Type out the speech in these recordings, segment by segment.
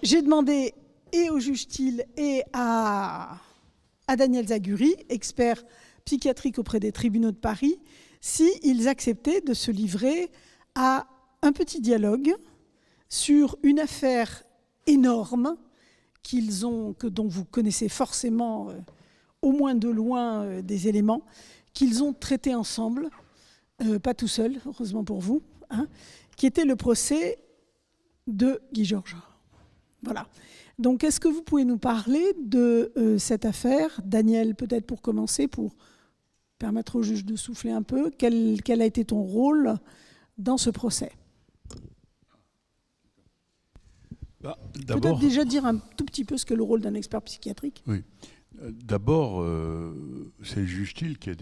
j'ai demandé et au juge Thiel et à Daniel Zaguri, expert psychiatrique auprès des tribunaux de Paris, s'ils acceptaient de se livrer à un petit dialogue sur une affaire énorme dont vous connaissez forcément, au moins de loin, des éléments, qu'ils ont traités ensemble, pas tout seuls, heureusement pour vous, hein, qui était le procès de Guy Georges. Voilà. Donc, est-ce que vous pouvez nous parler de cette affaire, Daniel, peut-être pour commencer, pour permettre au juge de souffler un peu, quel a été ton rôle dans ce procès? Peut-être déjà dire un tout petit peu ce qu'est le rôle d'un expert psychiatrique. Oui. D'abord, c'est le juge Thiel qui a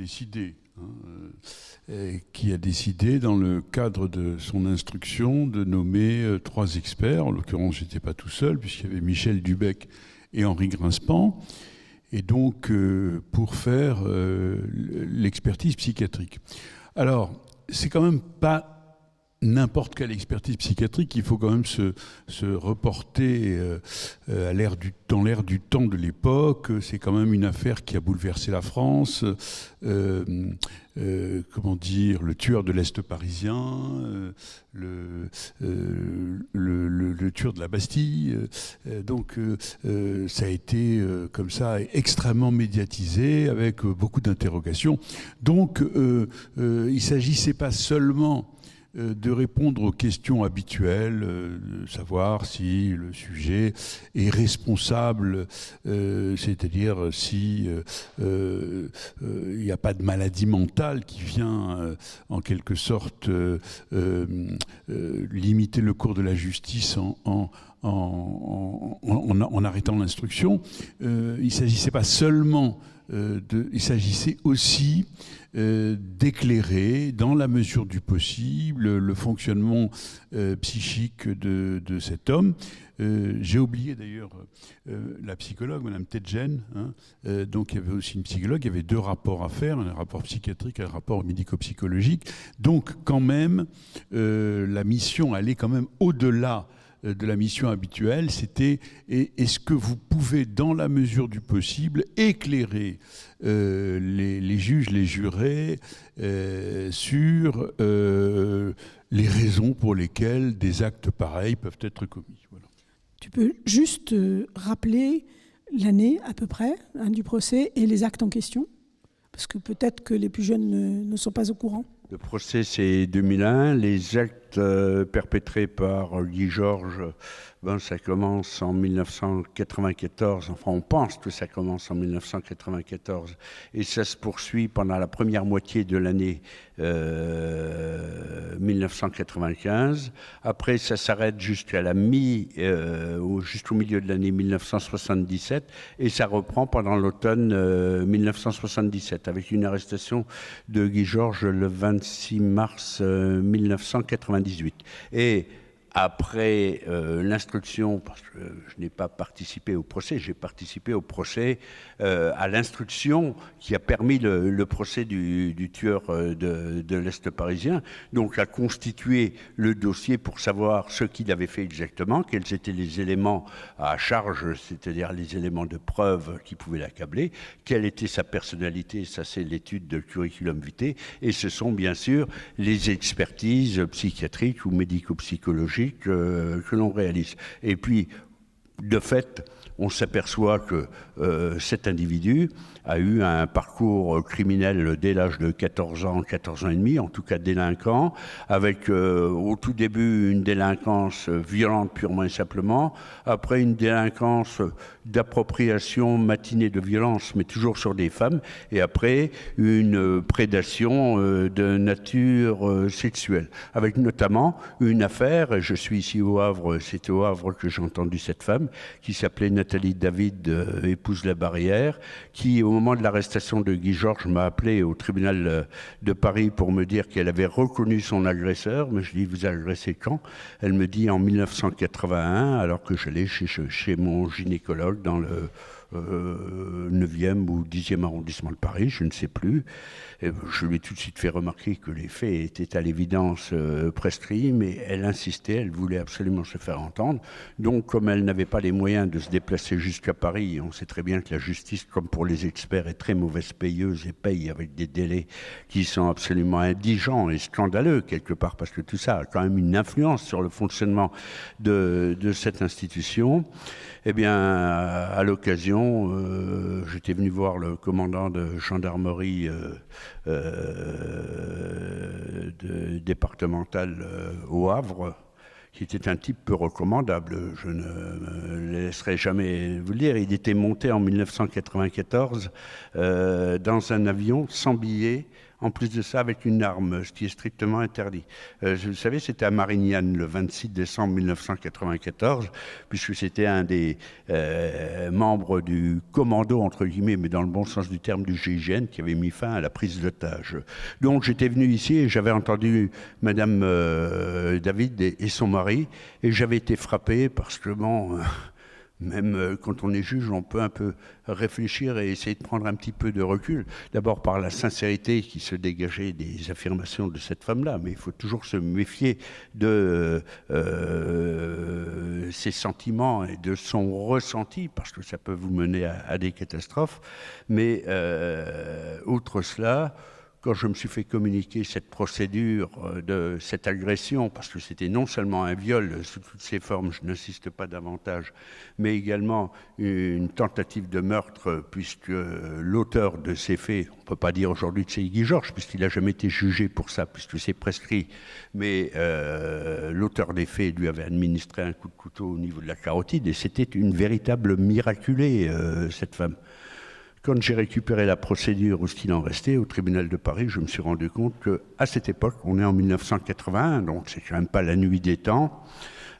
décidé, dans le cadre de son instruction, de nommer 3 experts. En l'occurrence, je n'étais pas tout seul, puisqu'il y avait Michel Dubec et Henri Grinspan, et donc pour faire l'expertise psychiatrique. Alors, c'est quand même pas n'importe quelle expertise psychiatrique, il faut quand même se reporter dans l'air du temps de l'époque. C'est quand même une affaire qui a bouleversé la France. Comment dire, le tueur de l'Est parisien, le tueur de la Bastille. Donc ça a été comme ça extrêmement médiatisé, avec beaucoup d'interrogations. Donc il ne s'agissait pas seulement de répondre aux questions habituelles, de savoir si le sujet est responsable, c'est-à-dire si il n'y a pas de maladie mentale qui vient en quelque sorte limiter le cours de la justice en arrêtant l'instruction. Il ne s'agissait pas seulement il s'agissait aussi d'éclairer, dans la mesure du possible, le fonctionnement psychique de cet homme. J'ai oublié d'ailleurs la psychologue, Madame Tedjen. Donc il y avait aussi une psychologue, il y avait 2 rapports à faire, un rapport psychiatrique et un rapport médico-psychologique. Donc quand même, la mission allait quand même au-delà de la mission habituelle. C'était est-ce que vous pouvez, dans la mesure du possible, éclairer les juges, les jurés sur les raisons pour lesquelles des actes pareils peuvent être commis. Voilà. Tu peux juste rappeler l'année à peu près du procès et les actes en question? Parce que peut-être que les plus jeunes ne sont pas au courant. Le procès, c'est 2001. Les actes perpétrés par Guy Georges, ça commence en 1994. Enfin, on pense que ça commence en 1994. Et ça se poursuit pendant la première moitié de l'année 1995. Après, ça s'arrête jusqu'au milieu de l'année 1977. Et ça reprend pendant l'automne 1977, avec une arrestation de Guy Georges le 26 mars 1998. Et après l'instruction, parce que je n'ai pas participé au procès, j'ai participé au procès à l'instruction qui a permis le procès du tueur de l'Est parisien, donc à constituer le dossier pour savoir ce qu'il avait fait exactement, quels étaient les éléments à charge, c'est-à-dire les éléments de preuve qui pouvaient l'accabler, quelle était sa personnalité, ça c'est l'étude de curriculum vitae, et ce sont bien sûr les expertises psychiatriques ou médico-psychologiques que l'on réalise. Et puis, de fait, on s'aperçoit que cet individu a eu un parcours criminel dès l'âge de 14 ans et demi, en tout cas délinquant, avec au tout début une délinquance violente purement et simplement, après une délinquance d'appropriation matinée de violence, mais toujours sur des femmes, et après une prédation de nature sexuelle, avec notamment une affaire, et je suis ici au Havre, c'est au Havre que j'ai entendu cette femme, qui s'appelait Nathalie David, épouse La Barrière, qui au moment de l'arrestation de Guy Georges m'a appelé au tribunal de Paris pour me dire qu'elle avait reconnu son agresseur. Mais je dis, vous agressez quand? Elle me dit en 1981, alors que j'allais chez mon gynécologue dans le 9e ou 10e arrondissement de Paris, je ne sais plus. Et je lui ai tout de suite fait remarquer que les faits étaient à l'évidence prescrits, mais elle insistait, elle voulait absolument se faire entendre. Donc, comme elle n'avait pas pas les moyens de se déplacer jusqu'à Paris. On sait très bien que la justice, comme pour les experts, est très mauvaise payeuse et paye avec des délais qui sont absolument indigents et scandaleux quelque part, parce que tout ça a quand même une influence sur le fonctionnement de cette institution. Eh bien, à l'occasion, j'étais venu voir le commandant de gendarmerie départementale au Havre, qui était un type peu recommandable. Je ne laisserai jamais vous le dire. Il était monté en 1994 dans un avion sans billet, en plus de ça avec une arme, ce qui est strictement interdit. Vous savez, c'était à Marignane le 26 décembre 1994, puisque c'était un des membres du commando, entre guillemets, mais dans le bon sens du terme, du GIGN, qui avait mis fin à la prise d'otage. Donc j'étais venu ici et j'avais entendu Madame David et son mari, et j'avais été frappé parce que, bon... Même quand on est juge, on peut un peu réfléchir et essayer de prendre un petit peu de recul. D'abord par la sincérité qui se dégageait des affirmations de cette femme-là, mais il faut toujours se méfier de ses sentiments et de son ressenti, parce que ça peut vous mener à des catastrophes. Mais outre cela, quand je me suis fait communiquer cette procédure de cette agression, parce que c'était non seulement un viol sous toutes ses formes, je n'insiste pas davantage, mais également une tentative de meurtre, puisque l'auteur de ces faits, on ne peut pas dire aujourd'hui que c'est Guy Georges, puisqu'il n'a jamais été jugé pour ça, puisque c'est prescrit, mais l'auteur des faits lui avait administré un coup de couteau au niveau de la carotide, et c'était une véritable miraculée, cette femme. Quand j'ai récupéré la procédure ou ce qu'il en restait au tribunal de Paris, je me suis rendu compte qu'à cette époque, on est en 1981, donc c'est quand même pas la nuit des temps,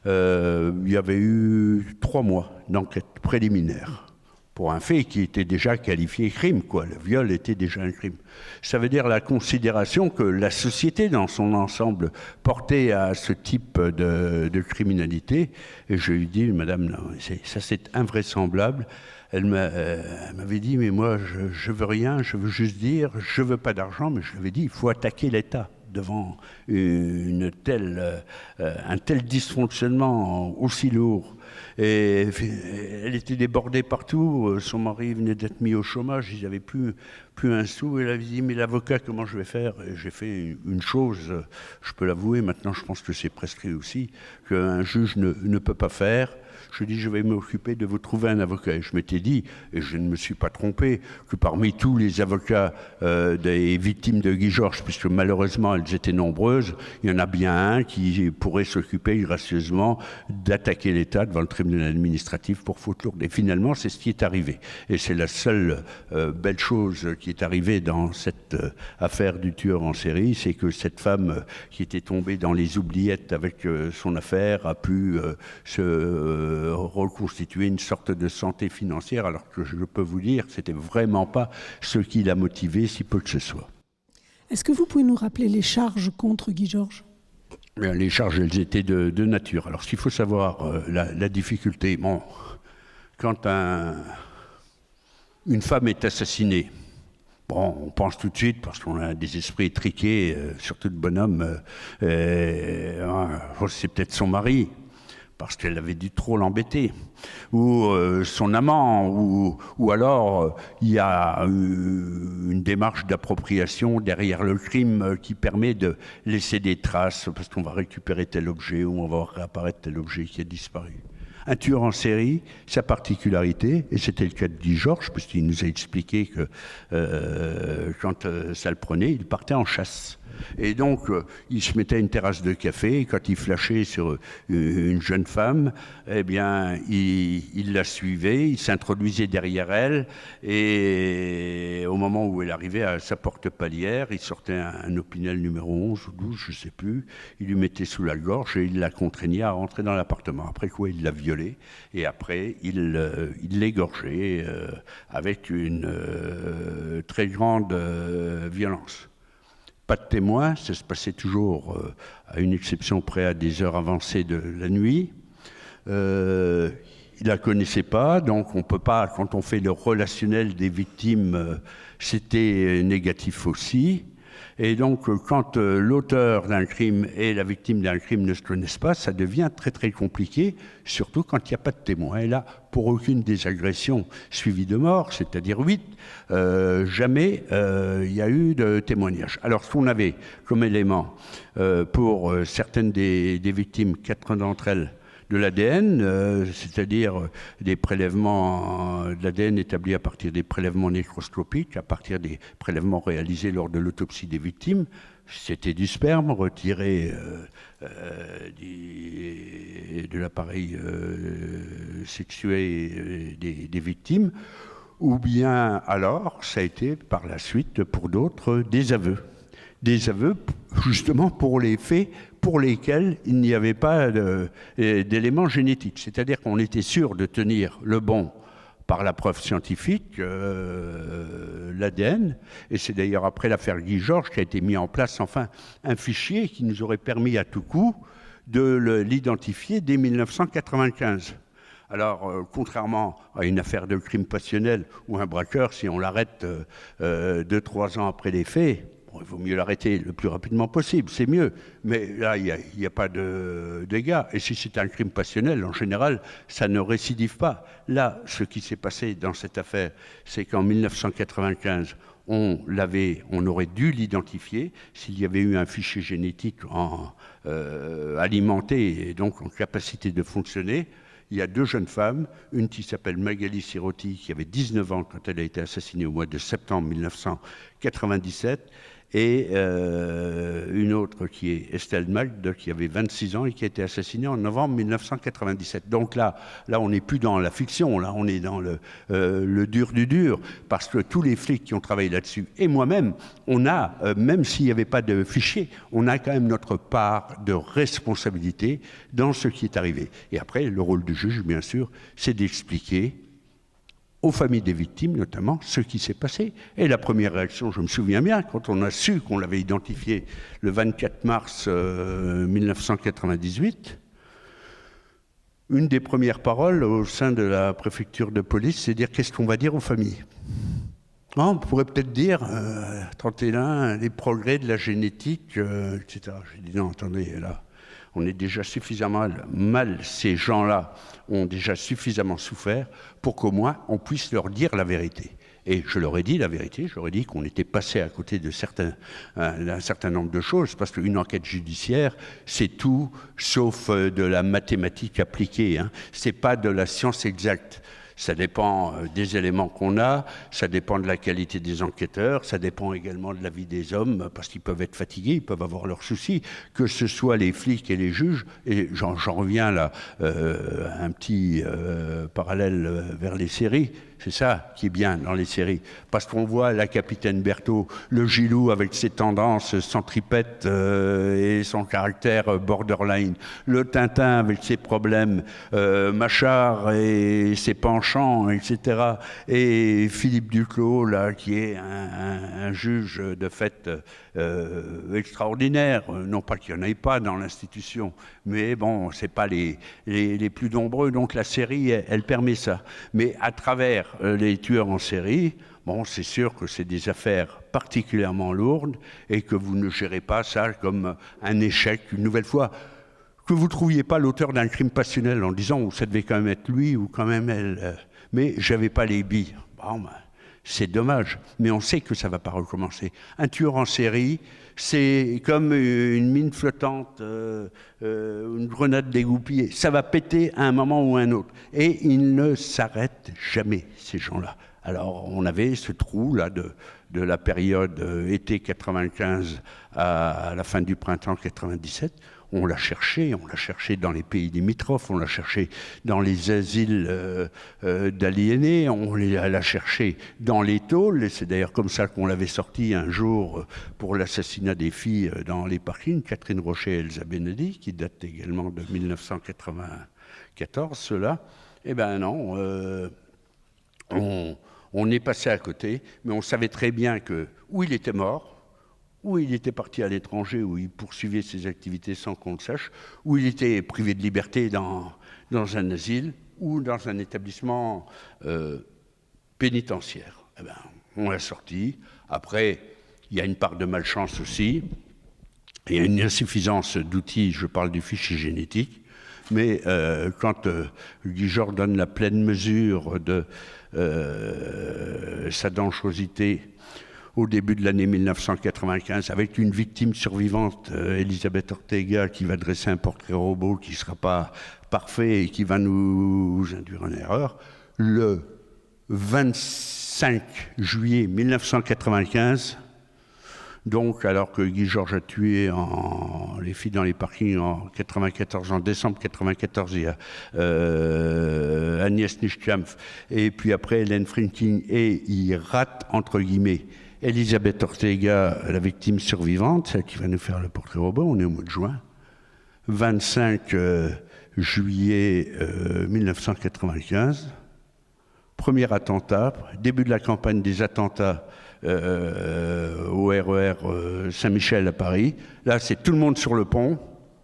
il y avait eu 3 mois d'enquête préliminaire pour un fait qui était déjà qualifié crime, quoi. Le viol était déjà un crime. Ça veut dire la considération que la société dans son ensemble portait à ce type de criminalité. Et je lui ai dit, madame, non, ça c'est invraisemblable. Elle m'avait dit, mais moi, je veux rien, je veux juste dire, je veux pas d'argent, mais je lui avais dit, il faut attaquer l'État devant un tel dysfonctionnement aussi lourd. Et elle était débordée partout, son mari venait d'être mis au chômage, ils n'avaient plus un sou, elle avait dit, mais l'avocat, comment je vais faire? Et j'ai fait une chose, je peux l'avouer, maintenant je pense que c'est prescrit aussi, qu'un juge ne peut pas faire. Je dis, je vais m'occuper de vous trouver un avocat. Et je m'étais dit, et je ne me suis pas trompé, que parmi tous les avocats des victimes de Guy Georges, puisque malheureusement elles étaient nombreuses, il y en a bien un qui pourrait s'occuper gracieusement d'attaquer l'État devant le tribunal administratif pour faute lourde. Et finalement, c'est ce qui est arrivé. Et c'est la seule belle chose qui est arrivée dans cette affaire du tueur en série, c'est que cette femme qui était tombée dans les oubliettes avec son affaire a pu se reconstituer une sorte de santé financière, alors que je peux vous dire que c'était vraiment pas ce qui l'a motivé, si peu que ce soit. Est-ce que vous pouvez nous rappeler les charges contre Guy Georges? Les charges, elles étaient de nature. Alors, ce qu'il faut savoir, la difficulté, bon, quand une femme est assassinée, bon, on pense tout de suite, parce qu'on a des esprits étriqués, surtout de bonhomme, c'est peut-être son mari, parce qu'elle avait dû trop l'embêter, ou son amant, ou alors il y a une démarche d'appropriation derrière le crime qui permet de laisser des traces, parce qu'on va récupérer tel objet, ou on va réapparaître tel objet qui a disparu. Un tueur en série, sa particularité, et c'était le cas de Guy Georges, puisqu'il nous a expliqué que quand ça le prenait, il partait en chasse. Et donc, il se mettait à une terrasse de café, et quand il flashait sur une jeune femme, eh bien, il la suivait, il s'introduisait derrière elle, et au moment où elle arrivait à sa porte palière, il sortait un Opinel numéro 11 ou 12, je ne sais plus, il lui mettait sous la gorge et il la contraignait à rentrer dans l'appartement. Après quoi, il la violait, et après, il l'égorgeait avec une très grande violence. Pas de témoins, ça se passait toujours à une exception près à des heures avancées de la nuit. Il la connaissait pas, donc on peut pas, quand on fait le relationnel des victimes, c'était négatif aussi. Et donc, quand l'auteur d'un crime et la victime d'un crime ne se connaissent pas, ça devient très très compliqué, surtout quand il n'y a pas de témoin. Et là, pour aucune des agressions suivies de mort, c'est-à-dire 8, jamais il y a eu de témoignage. Alors, ce qu'on avait comme élément pour certaines des victimes, 4 d'entre elles, de l'ADN, c'est-à-dire des prélèvements de l'ADN établis à partir des prélèvements nécroscopiques, à partir des prélèvements réalisés lors de l'autopsie des victimes. C'était du sperme retiré de l'appareil sexué des victimes, ou bien alors ça a été par la suite pour d'autres des aveux. Des aveux justement pour les faits pour lesquels il n'y avait pas d'éléments génétiques. C'est-à-dire qu'on était sûr de tenir le bon par la preuve scientifique, l'ADN, et c'est d'ailleurs après l'affaire Guy Georges qu'a été mis en place enfin un fichier qui nous aurait permis à tout coup de l'identifier dès 1995. Alors, contrairement à une affaire de crime passionnel ou un braqueur, si on l'arrête 2-3 ans après les faits, bon, il vaut mieux l'arrêter le plus rapidement possible, c'est mieux. Mais là, il n'y a pas de dégâts. Et si c'est un crime passionnel, en général, ça ne récidive pas. Là, ce qui s'est passé dans cette affaire, c'est qu'en 1995, on aurait dû l'identifier s'il y avait eu un fichier génétique alimenté et donc en capacité de fonctionner. Il y a 2 jeunes femmes, une qui s'appelle Magali Sirotti, qui avait 19 ans quand elle a été assassinée au mois de septembre 1997, et une autre qui est Estelle Magde, qui avait 26 ans et qui a été assassinée en novembre 1997. Donc là on n'est plus dans la fiction, là on est dans le dur du dur, parce que tous les flics qui ont travaillé là-dessus, et moi-même, on a, même s'il n'y avait pas de fichier, on a quand même notre part de responsabilité dans ce qui est arrivé. Et après, le rôle du juge, bien sûr, c'est d'expliquer aux familles des victimes, notamment, ce qui s'est passé. Et la première réaction, je me souviens bien, quand on a su qu'on l'avait identifié le 24 mars 1998, une des premières paroles au sein de la préfecture de police, c'est dire qu'est-ce qu'on va dire aux familles. On pourrait peut-être dire, 31, les progrès de la génétique, etc. J'ai dit non, attendez, là, on est déjà suffisamment mal, ces gens-là ont déjà suffisamment souffert pour qu'au moins on puisse leur dire la vérité. Et je leur ai dit la vérité, je leur ai dit qu'on était passé à côté de un certain nombre de choses, parce qu'une enquête judiciaire, c'est tout sauf de la mathématique appliquée, hein. C'est pas de la science exacte. Ça dépend des éléments qu'on a, ça dépend de la qualité des enquêteurs, ça dépend également de la vie des hommes, parce qu'ils peuvent être fatigués, ils peuvent avoir leurs soucis, que ce soit les flics et les juges. Et j'en reviens là, un petit parallèle vers les séries. C'est ça qui est bien dans les séries. Parce qu'on voit la capitaine Berthaud, le Gilou avec ses tendances centripètes et son caractère borderline, le Tintin avec ses problèmes, Machard et ses penchants, etc. Et Philippe Duclos, là, qui est un juge de fait extraordinaire. Non pas qu'il n'y en ait pas dans l'institution, mais bon, c'est pas les plus nombreux. Donc la série, elle permet ça. Mais à travers les tueurs en série, bon, c'est sûr que c'est des affaires particulièrement lourdes et que vous ne gérez pas ça comme un échec, une nouvelle fois, que vous ne trouviez pas l'auteur d'un crime passionnel en disant oh, ça devait quand même être lui ou quand même elle, mais j'avais pas les billes. Bon, ben, c'est dommage, mais on sait que ça ne va pas recommencer. Un tueur en série, c'est comme une mine flottante, une grenade dégoupillée. Ça va péter à un moment ou à un autre. Et ils ne s'arrêtent jamais, ces gens-là. Alors, on avait ce trou-là de la période été 95 à la fin du printemps 97. On l'a cherché dans les pays limitrophes, on l'a cherché dans les asiles d'aliénés, on l'a cherché dans les tôles, et c'est d'ailleurs comme ça qu'on l'avait sorti un jour pour l'assassinat des filles dans les parkings, Catherine Rocher et Elsa Benedi, qui date également de 1994, ceux-là. Eh ben non, on est passé à côté, mais on savait très bien que où il était mort, où il était parti à l'étranger, où il poursuivait ses activités sans qu'on le sache, où il était privé de liberté dans un asile ou dans un établissement pénitentiaire. Eh ben, on l'a sorti. Après, il y a une part de malchance aussi. Il y a une insuffisance d'outils, je parle du fichier génétique, mais quand Guy Georges donne la pleine mesure de sa dangerosité au début de l'année 1995, avec une victime survivante, Elisabeth Ortega, qui va dresser un portrait robot qui ne sera pas parfait et qui va nous induire en erreur, le 25 juillet 1995, donc, alors que Guy Georges a tué les filles dans les parkings en 94, en décembre 94, il y a Agnès Nichtkampf, et puis après Hélène Frinking, et il rate, entre guillemets, Elisabeth Ortega, la victime survivante, celle qui va nous faire le portrait robot, on est au mois de juin, 25 juillet 1995, premier attentat, début de la campagne des attentats au RER Saint-Michel à Paris. Là, c'est tout le monde sur le pont.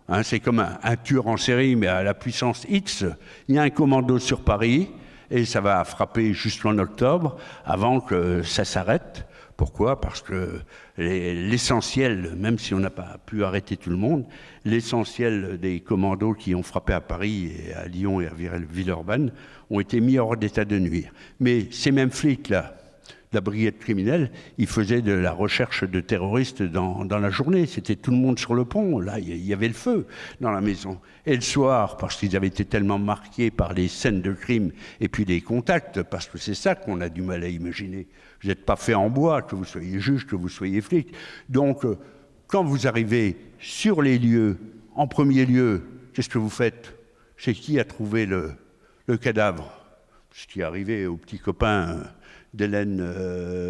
Hein, c'est comme un tueur en série, mais à la puissance X. Il y a un commando sur Paris et ça va frapper jusqu'en octobre avant que ça s'arrête. Pourquoi ? Parce que l'essentiel, même si on n'a pas pu arrêter tout le monde, l'essentiel des commandos qui ont frappé à Paris et à Lyon et à Villeurbanne ont été mis hors d'état de nuire. Mais ces mêmes flics-là, la brigade criminelle, ils faisaient de la recherche de terroristes dans la journée. C'était tout le monde sur le pont. Là, il y avait le feu dans la maison. Et le soir, parce qu'ils avaient été tellement marqués par les scènes de crime et puis les contacts, parce que c'est ça qu'on a du mal à imaginer. Vous n'êtes pas fait en bois, que vous soyez juge, que vous soyez flic. Donc, quand vous arrivez sur les lieux, en premier lieu, qu'est-ce que vous faites ? C'est qui a trouvé le cadavre ? Ce qui est arrivé au petit copain d'Hélène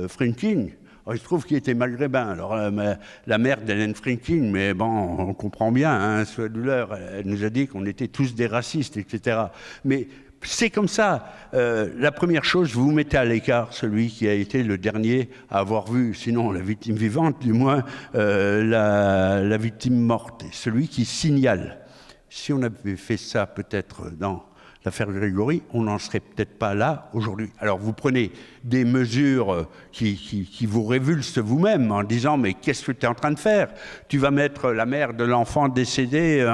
Frinking. Alors, il se trouve qu'il était maghrébin. Alors, la mère d'Hélène Frinking, mais bon, on comprend bien, hein, sous la douleur, elle nous a dit qu'on était tous des racistes, etc. Mais c'est comme ça. La première chose, vous mettez à l'écart celui qui a été le dernier à avoir vu, sinon la victime vivante, du moins la victime morte. Et celui qui signale. Si on avait fait ça peut-être dans l'affaire Grégory, on n'en serait peut-être pas là aujourd'hui. Alors vous prenez des mesures qui vous révulsent vous-même en disant « mais qu'est-ce que tu es en train de faire ? Tu vas mettre la mère de l'enfant décédé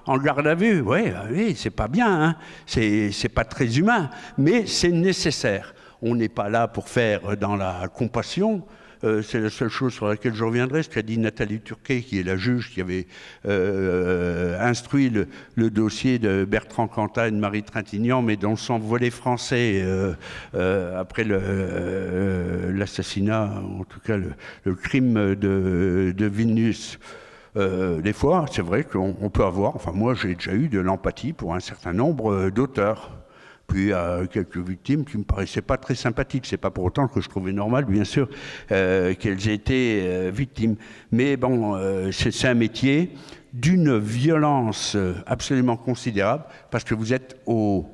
en garde à vue. » Oui, c'est pas bien, hein, c'est pas très humain, mais c'est nécessaire. On n'est pas là pour faire dans la compassion. C'est la seule chose sur laquelle je reviendrai, ce qu'a dit Nathalie Turquet, qui est la juge qui avait instruit le dossier de Bertrand Cantat et de Marie Trintignant, mais dans le sang volet français après l'assassinat, en tout cas le crime de Vilnius. Des fois, c'est vrai qu'on peut avoir, enfin moi j'ai déjà eu de l'empathie pour un certain nombre d'auteurs. Puis quelques victimes qui me paraissaient pas très sympathiques. C'est pas pour autant que je trouvais normal, bien sûr, qu'elles aient été victimes. Mais bon, c'est un métier d'une violence absolument considérable parce que vous êtes aux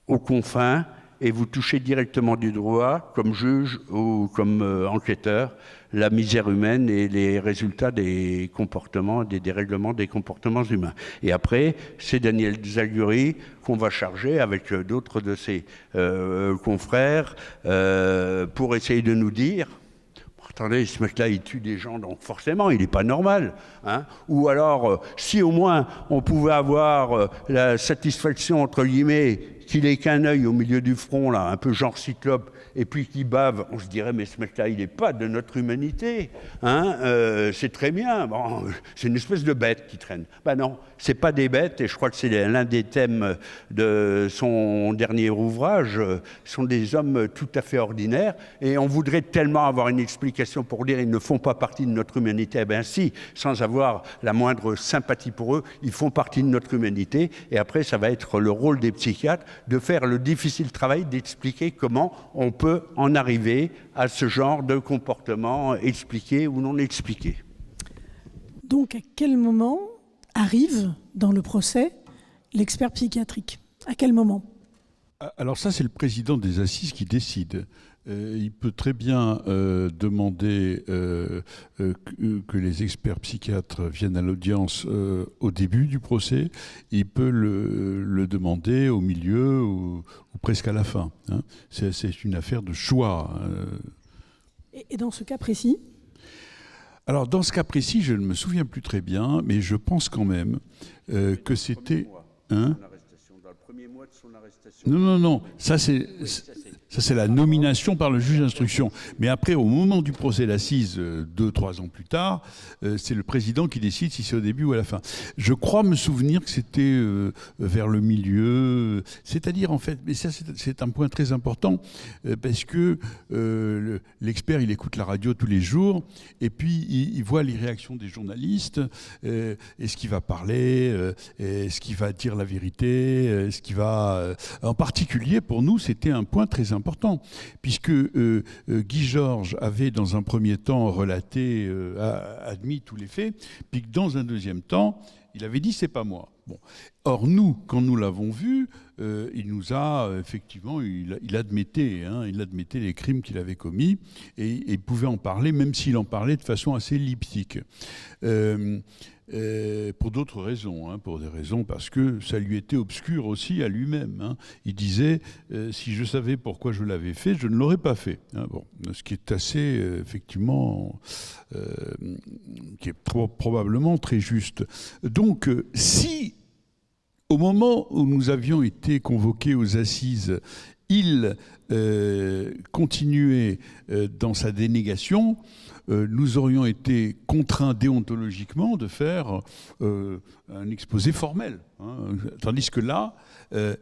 confins et vous touchez directement du droit, comme juge ou comme enquêteur, la misère humaine et les résultats des comportements, des dérèglements des comportements humains. Et après, c'est Daniel Zaguri qu'on va charger avec d'autres de ses confrères pour essayer de nous dire « Attendez, ce mec-là, il tue des gens, donc forcément, il n'est pas normal. Hein » Ou alors, si au moins on pouvait avoir la satisfaction, entre guillemets, qu'il ait qu'un œil au milieu du front, là, un peu genre cyclope, et puis qu'il bave, on se dirait, mais ce mec-là, il n'est pas de notre humanité. Hein c'est très bien. Bon, c'est une espèce de bête qui traîne. Ben non, c'est pas des bêtes, et je crois que c'est l'un des thèmes de son dernier ouvrage. Ce sont des hommes tout à fait ordinaires, et on voudrait tellement avoir une explication pour dire ils ne font pas partie de notre humanité. Eh bien si, sans avoir la moindre sympathie pour eux, ils font partie de notre humanité, et après, ça va être le rôle des psychiatres de faire le difficile travail d'expliquer comment on peut en arriver à ce genre de comportement expliqué ou non expliqué. Donc, à quel moment arrive dans le procès l'expert psychiatrique ? À quel moment ? Alors ça, c'est le président des assises qui décide. Il peut très bien demander que les experts psychiatres viennent à l'audience au début du procès. Il peut le demander au milieu ou presque à la fin. Hein. C'est une affaire de choix. Et dans ce cas précis ? Alors, dans ce cas précis, je ne me souviens plus très bien, mais je pense quand même que c'était... Hein? Dans le premier mois de son arrestation. Non. Ça, c'est la nomination par le juge d'instruction. Mais après, au moment du procès d'assises, 2-3 ans plus tard, c'est le président qui décide si c'est au début ou à la fin. Je crois me souvenir que c'était vers le milieu. C'est-à-dire, en fait, mais ça, c'est un point très important, parce que l'expert, il écoute la radio tous les jours, et puis il voit les réactions des journalistes, est-ce qu'il va parler, est-ce qu'il va dire la vérité, est-ce qu'il va... En particulier, pour nous, c'était un point très important, puisque Guy Georges avait, dans un premier temps, relaté, admis tous les faits, puis que dans un deuxième temps, il avait dit « c'est pas moi ». Bon. Or, nous, quand nous l'avons vu, il nous a, effectivement, il admettait les crimes qu'il avait commis, et il pouvait en parler, même s'il en parlait de façon assez elliptique. Pour d'autres raisons, pour des raisons parce que ça lui était obscur aussi à lui-même. Il disait si je savais pourquoi je l'avais fait, je ne l'aurais pas fait. Bon, ce qui est assez effectivement, qui est probablement très juste. Donc, si au moment où nous avions été convoqués aux assises, il continuait dans sa dénégation, nous aurions été contraints déontologiquement de faire un exposé formel. Tandis que là,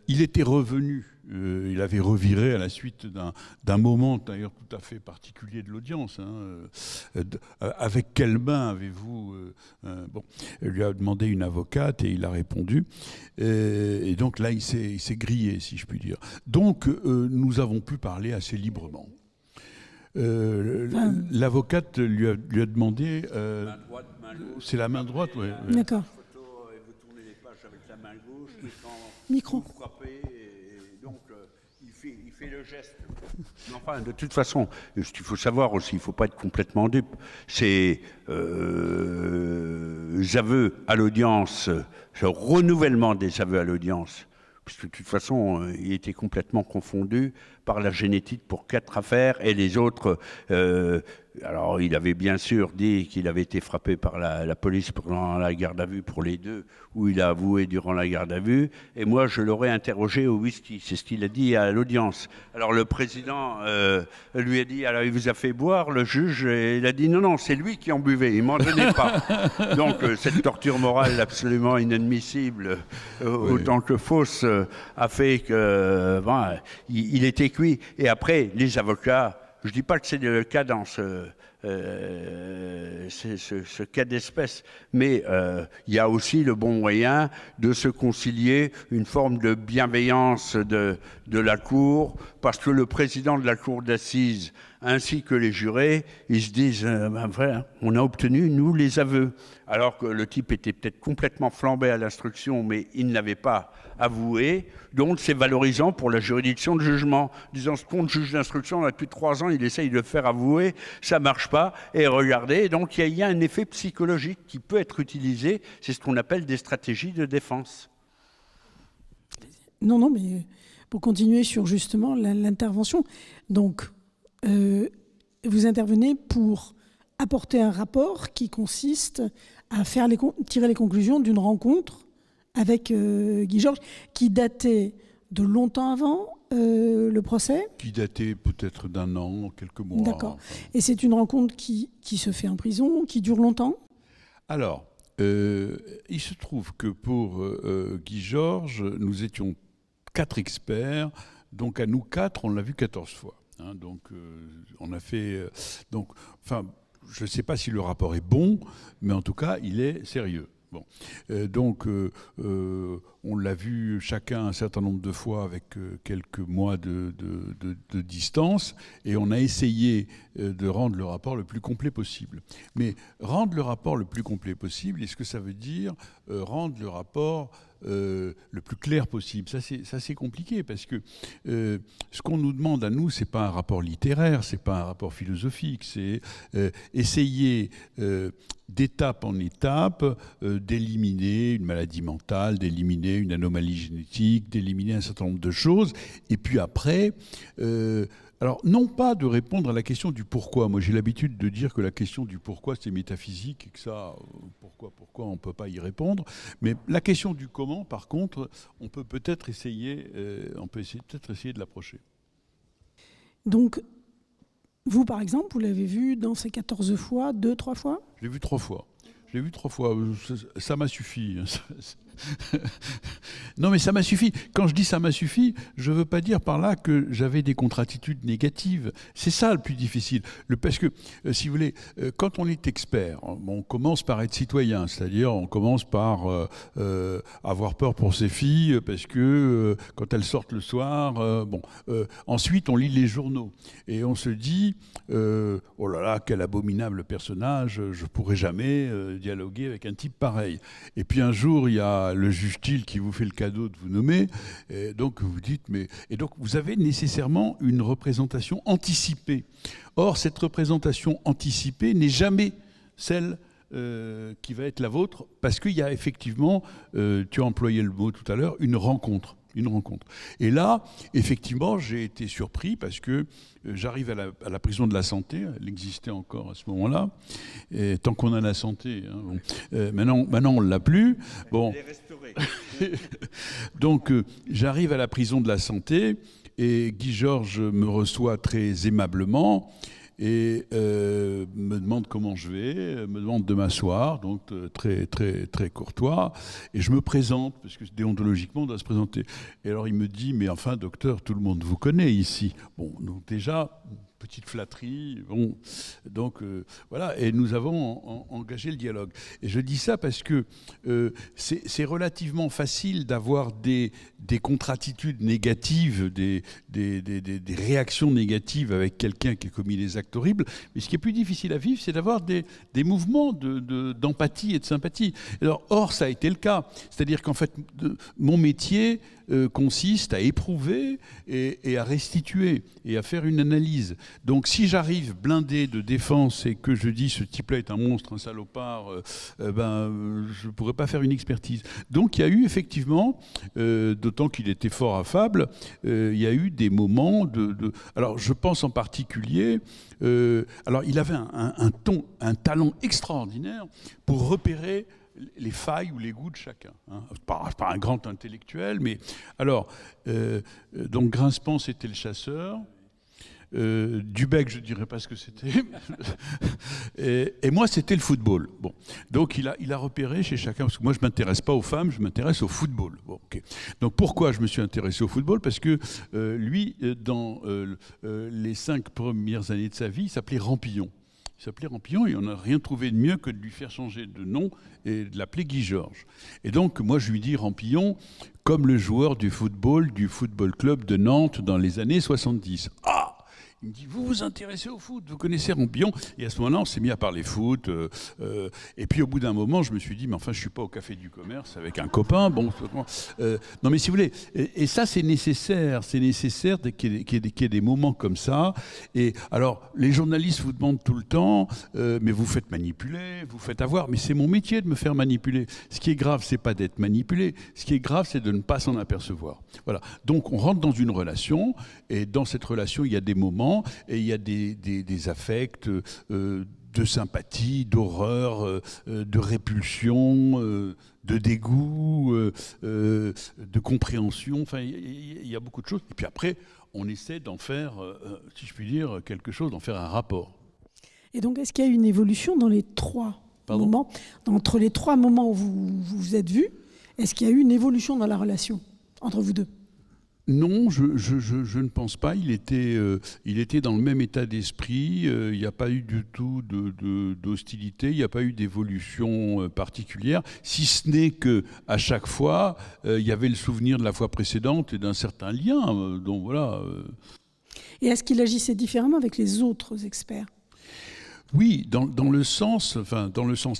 il était revenu, il avait reviré à la suite d'un moment d'ailleurs tout à fait particulier de l'audience. Avec quelle main avez-vous... il lui a demandé une avocate et il a répondu. Et donc là, il s'est grillé, si je puis dire. Donc, nous avons pu parler assez librement. L'avocate lui a demandé... main droite, main gauche. C'est la main droite, oui. D'accord. Vous tournez les pages avec la main gauche, et quand Micro. vous frappez, et donc il fait le geste. Mais enfin, de toute façon, ce qu'il faut savoir aussi, il ne faut pas être complètement dupe, c'est aveux à l'audience, ce renouvellement des aveux à l'audience, parce que de toute façon, il était complètement confondu par la génétique pour 4 affaires et les autres... alors, il avait bien sûr dit qu'il avait été frappé par la police pendant la garde à vue pour les 2, où il a avoué durant la garde à vue. Et moi, je l'aurais interrogé au whisky. C'est ce qu'il a dit à l'audience. Alors, le président lui a dit, alors il vous a fait boire, le juge, et il a dit non, c'est lui qui en buvait, il m'en donnait pas. Donc, cette torture morale absolument inadmissible, autant que fausse, a fait que il était cuit. Et après, les avocats, je ne dis pas que c'est le cas dans ce cas d'espèce, mais il y a aussi le bon moyen de se concilier une forme de bienveillance de la Cour, parce que le président de la Cour d'assises ainsi que les jurés, ils se disent on a obtenu, nous, les aveux. Alors que le type était peut-être complètement flambé à l'instruction, mais il ne l'avait pas avoué. Donc c'est valorisant pour la juridiction de jugement. Disant ce compte juge d'instruction, on a depuis 3 ans, il essaye de le faire avouer, ça ne marche pas. Et regardez, donc il y a un effet psychologique qui peut être utilisé. C'est ce qu'on appelle des stratégies de défense. Non, mais pour continuer sur justement l'intervention, donc vous intervenez pour apporter un rapport qui consiste à tirer les conclusions d'une rencontre avec Guy Georges, qui datait de longtemps avant le procès. Qui datait peut-être d'1 an, quelques mois. D'accord. Et c'est une rencontre qui se fait en prison, qui dure longtemps ? Alors, il se trouve que pour Guy Georges, nous étions 4 experts, donc à nous 4, on l'a vu 14 fois. Donc, on a fait... je ne sais pas si le rapport est bon, mais en tout cas, il est sérieux. Bon. Donc, on l'a vu chacun un certain nombre de fois avec quelques mois de distance, et on a essayé de rendre le rapport le plus complet possible. Mais rendre le rapport le plus complet possible, est-ce que ça veut dire rendre le rapport le plus clair possible? Ça c'est compliqué, parce que ce qu'on nous demande à nous, c'est pas un rapport littéraire, c'est pas un rapport philosophique, c'est essayer d'étape en étape d'éliminer une maladie mentale, d'éliminer une anomalie génétique, d'éliminer un certain nombre de choses, et puis après Alors, non pas de répondre à la question du pourquoi. Moi, j'ai l'habitude de dire que la question du pourquoi, c'est métaphysique et que ça, pourquoi, on ne peut pas y répondre. Mais la question du comment, par contre, on peut peut-être essayer, de l'approcher. Donc, vous, par exemple, vous l'avez vu dans ces 14 fois, 2, 3 fois? Je l'ai vu 3 fois. Ça m'a suffi. Non, mais ça m'a suffi. Quand je dis ça m'a suffi, je ne veux pas dire par là que j'avais des contre-attitudes négatives. C'est ça le plus difficile. Parce que, si vous voulez, quand on est expert, on commence par être citoyen, c'est-à-dire on commence par avoir peur pour ses filles, parce que quand elles sortent le soir, ensuite on lit les journaux et on se dit oh là là, quel abominable personnage, je ne pourrais jamais dialoguer avec un type pareil. Et puis un jour, il y a le juge Thiel qui vous fait le cadeau de vous nommer, et donc vous dites, et donc vous avez nécessairement une représentation anticipée. Or, cette représentation anticipée n'est jamais celle qui va être la vôtre, parce qu'il y a effectivement, tu as employé le mot tout à l'heure, une rencontre. Et là, effectivement, j'ai été surpris parce que j'arrive à la prison de la Santé, elle existait encore à ce moment-là, et tant qu'on a la santé, hein, maintenant on ne l'a plus. Bon. Elle est restaurée. Donc j'arrive à la prison de la Santé et Guy Georges me reçoit très aimablement et me demande comment je vais, me demande de m'asseoir, donc très, très, très courtois, et je me présente, parce que déontologiquement on doit se présenter. Et alors il me dit, mais enfin docteur, tout le monde vous connaît ici. Bon, donc déjà, petite flatterie, bon, donc voilà, et nous avons engagé le dialogue. Et je dis ça parce que c'est relativement facile d'avoir des contre-attitudes négatives, des réactions négatives avec quelqu'un qui a commis des actes horribles, mais ce qui est plus difficile à vivre, c'est d'avoir des mouvements d'empathie et de sympathie. Alors, or, ça a été le cas, c'est-à-dire qu'en fait, mon métier consiste à éprouver et à restituer et à faire une analyse. Donc si j'arrive blindé de défense et que je dis ce type-là est un monstre, un salopard, je ne pourrais pas faire une expertise. Donc il y a eu effectivement, d'autant qu'il était fort affable, il y a eu des moments Alors je pense en particulier, alors il avait un talent extraordinaire pour repérer les failles ou les goûts de chacun. Hein. Pas un grand intellectuel, mais... Alors, donc Grinspan, c'était le chasseur. Dubec, je ne dirais pas ce que c'était. et moi, c'était le football. Bon. Donc, il a repéré chez chacun, parce que moi, je ne m'intéresse pas aux femmes, je m'intéresse au football. Bon, okay. Donc, pourquoi je me suis intéressé au football? Parce que lui, dans les 5 premières années de sa vie, il s'appelait Rampillon. Il s'appelait Rampillon et on n'a rien trouvé de mieux que de lui faire changer de nom et de l'appeler Guy Georges. Et donc, moi, je lui dis Rampillon comme le joueur du football club de Nantes dans les années 70. Ah! Il me dit, vous vous intéressez au foot, vous connaissez Rampillon. Et à ce moment-là, on s'est mis à parler foot. Et puis au bout d'un moment, je me suis dit, mais enfin, je ne suis pas au Café du Commerce avec un copain. Bon, non, mais si vous voulez, et ça, c'est nécessaire. C'est nécessaire qu'il y ait des moments comme ça. Et alors, les journalistes vous demandent tout le temps, mais vous faites manipuler, vous faites avoir. Mais c'est mon métier de me faire manipuler. Ce qui est grave, c'est pas d'être manipulé. Ce qui est grave, c'est de ne pas s'en apercevoir. Voilà. Donc, on rentre dans une relation, et dans cette relation, il y a des moments, et il y a des affects de sympathie, d'horreur, de répulsion, de dégoût, de compréhension. Enfin, il y a beaucoup de choses. Et puis après, on essaie d'en faire, si je puis dire, quelque chose, d'en faire un rapport. Et donc, est-ce qu'il y a une évolution dans les 3 moments, entre les 3 moments où vous vous êtes vus? Est-ce qu'il y a eu une évolution dans la relation entre vous deux? Non, je ne pense pas. Il était dans le même état d'esprit. Il n'y a pas eu du tout d'hostilité. Il n'y a pas eu d'évolution particulière, si ce n'est que à chaque fois, il y avait le souvenir de la fois précédente et d'un certain lien. Donc voilà. Et est-ce qu'il agissait différemment avec les autres experts? Oui, dans le sens,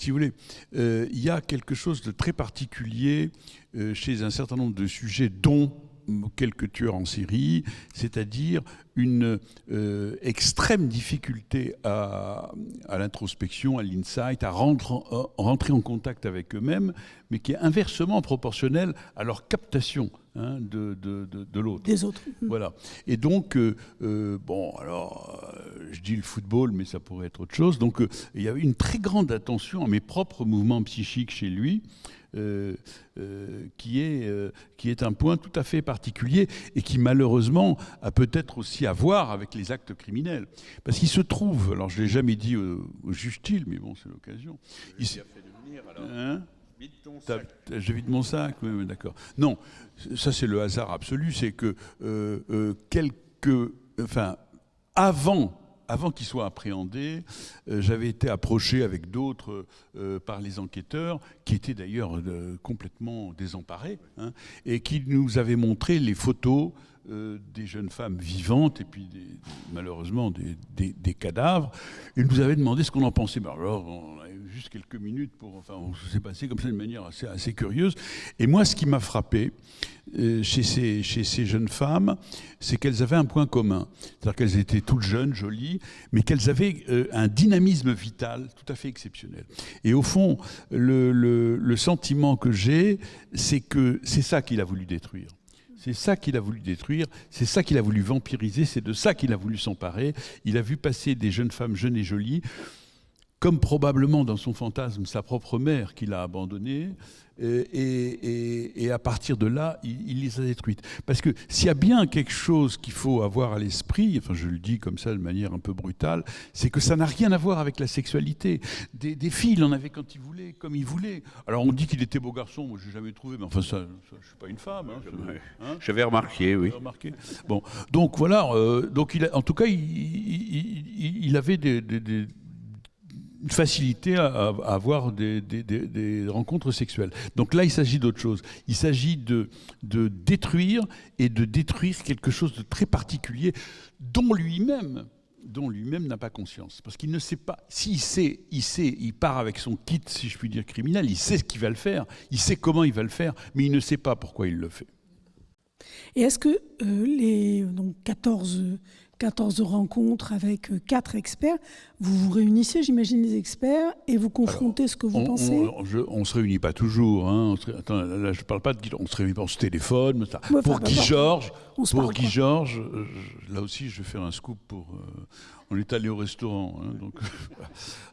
si vous voulez, il y a quelque chose de très particulier chez un certain nombre de sujets, dont quelques tueurs en série, c'est-à-dire une extrême difficulté à l'introspection, à l'insight, à rentrer en contact avec eux-mêmes, mais qui est inversement proportionnelle à leur captation de l'autre. Des autres. Voilà. Et donc, je dis le football, mais ça pourrait être autre chose. Donc, il y avait une très grande attention à mes propres mouvements psychiques chez lui, qui est un point tout à fait particulier et qui malheureusement a peut-être aussi à voir avec les actes criminels. Parce qu'il se trouve, alors je ne l'ai jamais dit au juge Thiel, mais bon, c'est l'occasion. Il s'est fait devenir alors. Hein? Vide ton sac. Je vide mon sac, oui, d'accord. Non, ça c'est le hasard absolu, c'est que avant qu'il soit appréhendé, j'avais été approché avec d'autres par les enquêteurs, qui étaient d'ailleurs complètement désemparés, et qui nous avaient montré les photos des jeunes femmes vivantes et puis malheureusement des cadavres. Ils nous avaient demandé ce qu'on en pensait. Ben alors, on avait juste quelques minutes on s'est passé comme ça d'une manière assez curieuse. Et moi, ce qui m'a frappé chez ces jeunes femmes, c'est qu'elles avaient un point commun. C'est-à-dire qu'elles étaient toutes jeunes, jolies, mais qu'elles avaient un dynamisme vital tout à fait exceptionnel. Et au fond, le sentiment que j'ai, c'est que c'est ça qu'il a voulu détruire. C'est ça qu'il a voulu détruire, c'est ça qu'il a voulu vampiriser, c'est de ça qu'il a voulu s'emparer. Il a vu passer des jeunes femmes jeunes et jolies, comme probablement dans son fantasme sa propre mère qu'il a abandonnée, et à partir de là, il les a détruites. Parce que s'il y a bien quelque chose qu'il faut avoir à l'esprit, enfin je le dis comme ça de manière un peu brutale, c'est que ça n'a rien à voir avec la sexualité. Des filles, il en avait quand il voulait, comme il voulait. Alors on dit qu'il était beau garçon, moi je n'ai jamais trouvé, mais enfin ça je ne suis pas une femme. J'avais remarqué, oui. Bon, donc voilà, donc en tout cas il avait une facilité à avoir des rencontres sexuelles. Donc là, il s'agit d'autre chose. Il s'agit de détruire quelque chose de très particulier dont lui-même n'a pas conscience. Parce qu'il ne sait pas. S'il sait, il part avec son kit, si je puis dire, criminel, il sait ce qu'il va le faire, il sait comment il va le faire, mais il ne sait pas pourquoi il le fait. Et est-ce que les 14 rencontres avec 4 experts, vous vous réunissez, j'imagine, les experts, et vous confrontez ce que vous pensez? On ne se réunit pas toujours. Hein. Attends, là, je ne parle pas de Guy, on se réunit, on se téléphone. Pour Guy Georges, là aussi, je vais faire un scoop pour... on est allé au restaurant. Hein, donc,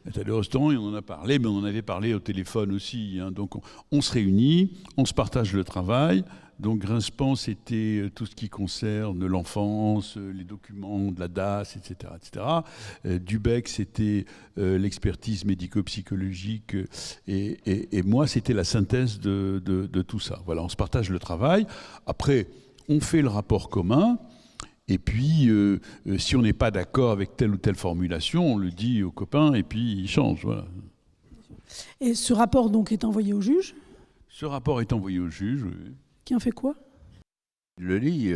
on est allé au restaurant et on en a parlé, mais on en avait parlé au téléphone aussi. Hein, donc on se réunit, on se partage le travail. Donc Grinspan, c'était tout ce qui concerne l'enfance, les documents de la DAS, etc. etc. Dubec, c'était l'expertise médico-psychologique. Et moi, c'était la synthèse de tout ça. Voilà, on se partage le travail. Après, on fait le rapport commun. Et puis, si on n'est pas d'accord avec telle ou telle formulation, on le dit aux copains et puis il change. Voilà. Et ce rapport donc est envoyé au juge? Ce rapport est envoyé au juge, oui. Qui en fait quoi? Le lit,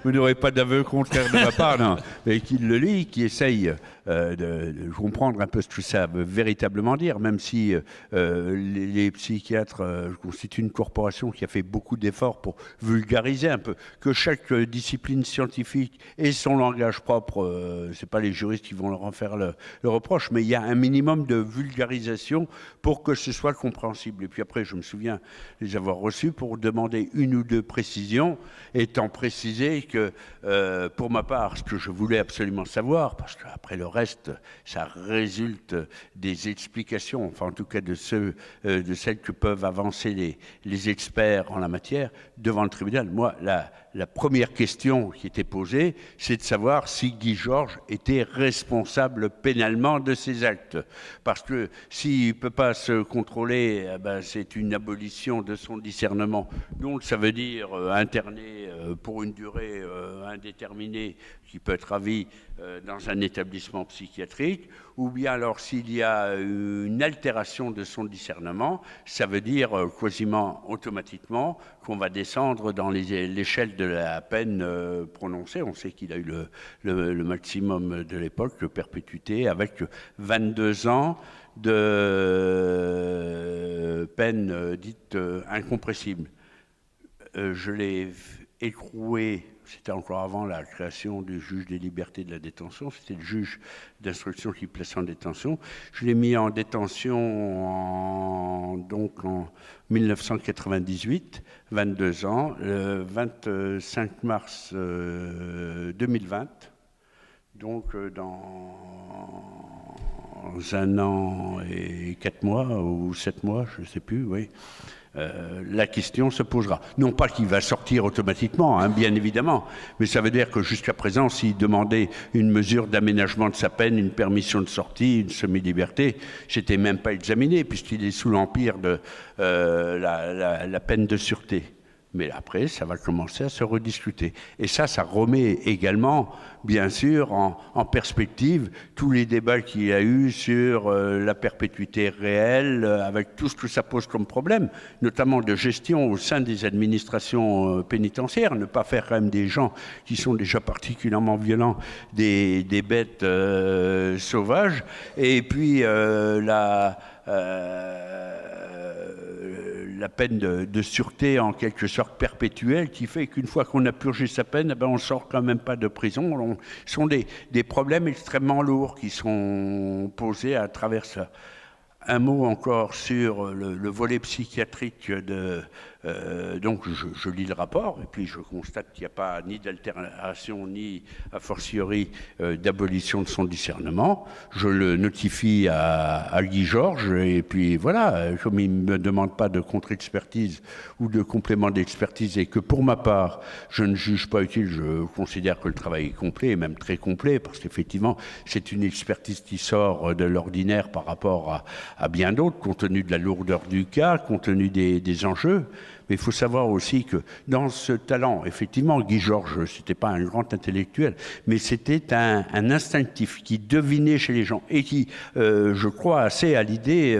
vous n'aurez pas d'aveu contraire de ma part, non, mais qui le lit, qui essaye de comprendre un peu ce que ça veut véritablement dire, même si les psychiatres constituent une corporation qui a fait beaucoup d'efforts pour vulgariser un peu, que chaque discipline scientifique ait son langage propre, c'est pas les juristes qui vont leur en faire le reproche, mais il y a un minimum de vulgarisation pour que ce soit compréhensible. Et puis après, je me souviens les avoir reçus pour demander une ou deux précisions, étant précisé que, pour ma part, ce que je voulais absolument savoir, parce qu'après le reste, ça résulte des explications, enfin en tout cas de celles que peuvent avancer les experts en la matière devant le tribunal. Moi, la première question qui était posée, c'est de savoir si Guy Georges était responsable pénalement de ses actes. Parce que s'il ne peut pas se contrôler, c'est une abolition de son discernement. Donc ça veut dire interné pour une durée indéterminée qui peut être à vie dans un établissement psychiatrique, ou bien alors s'il y a une altération de son discernement, ça veut dire quasiment automatiquement qu'on va descendre dans l'échelle de la peine prononcée. On sait qu'il a eu le maximum de l'époque, le perpétuité, avec 22 ans de peine dite incompressible. je l'ai écroué, c'était encore avant la création du juge des libertés de la détention, c'était le juge d'instruction qui plaçait en détention. Je l'ai mis en détention donc en 1998, 22 ans, le 25 mars 2020, donc dans un an et 4 mois ou 7 mois, je ne sais plus, oui. La question se posera. Non pas qu'il va sortir automatiquement, hein, bien évidemment, mais ça veut dire que jusqu'à présent, s'il demandait une mesure d'aménagement de sa peine, une permission de sortie, une semi-liberté, j'étais même pas examiné puisqu'il est sous l'empire de la peine de sûreté. Mais après, ça va commencer à se rediscuter. Et ça remet également, bien sûr, en perspective tous les débats qu'il y a eu sur la perpétuité réelle, avec tout ce que ça pose comme problème, notamment de gestion au sein des administrations pénitentiaires, ne pas faire quand même des gens qui sont déjà particulièrement violents, des bêtes sauvages, et puis la peine de sûreté en quelque sorte perpétuelle qui fait qu'une fois qu'on a purgé sa peine, on ne sort quand même pas de prison. Ce sont des problèmes extrêmement lourds qui sont posés à travers ça. Un mot encore sur le volet psychiatrique donc je lis le rapport et puis je constate qu'il n'y a pas ni d'altération ni a fortiori d'abolition de son discernement. Je le notifie à Guy Georges et puis voilà, comme il ne me demande pas de contre-expertise ou de complément d'expertise et que pour ma part je ne juge pas utile, je considère que le travail est complet et même très complet parce qu'effectivement c'est une expertise qui sort de l'ordinaire par rapport à bien d'autres, compte tenu de la lourdeur du cas, compte tenu des enjeux. Mais il faut savoir aussi que dans ce talent, effectivement, Guy Georges, c'était pas un grand intellectuel, mais c'était un instinctif qui devinait chez les gens et qui, je crois, assez à l'idée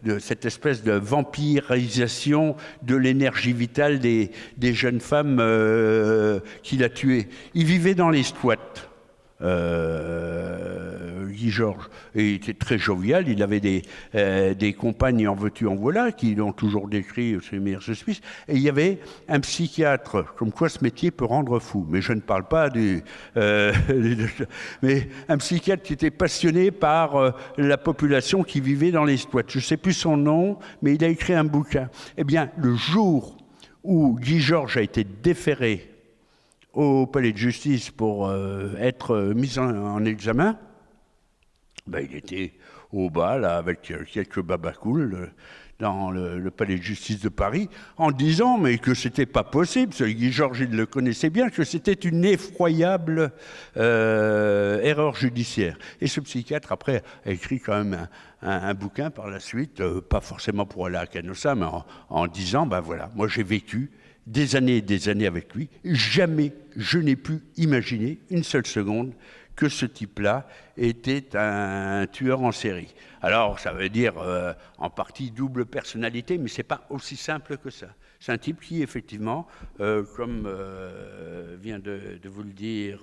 de cette espèce de vampirisation de l'énergie vitale des jeunes femmes qu'il a tuées. Il vivait dans les squats. Guy Georges, et il était très jovial, il avait des compagnes en veux-tu en voilà qui l'ont toujours décrit ses meilleurs auspices, et il y avait un psychiatre, comme quoi ce métier peut rendre fou, mais je ne parle pas mais un psychiatre qui était passionné par la population qui vivait dans les squats, je ne sais plus son nom, mais il a écrit un bouquin. Eh bien, le jour où Guy Georges a été déféré au palais de justice pour être mis en examen, il était au bas, là, avec quelques babacools dans le palais de justice de Paris, en disant mais que c'était pas possible, ce Guy Georges, il le connaissait bien, que c'était une effroyable erreur judiciaire. Et ce psychiatre, après, a écrit quand même un bouquin par la suite, pas forcément pour aller à Canossa, mais en disant, voilà, moi j'ai vécu des années et des années avec lui, jamais je n'ai pu imaginer une seule seconde que ce type-là était un tueur en série. Alors, ça veut dire en partie double personnalité, mais c'est pas aussi simple que ça. C'est un type qui, effectivement, comme vient de vous le dire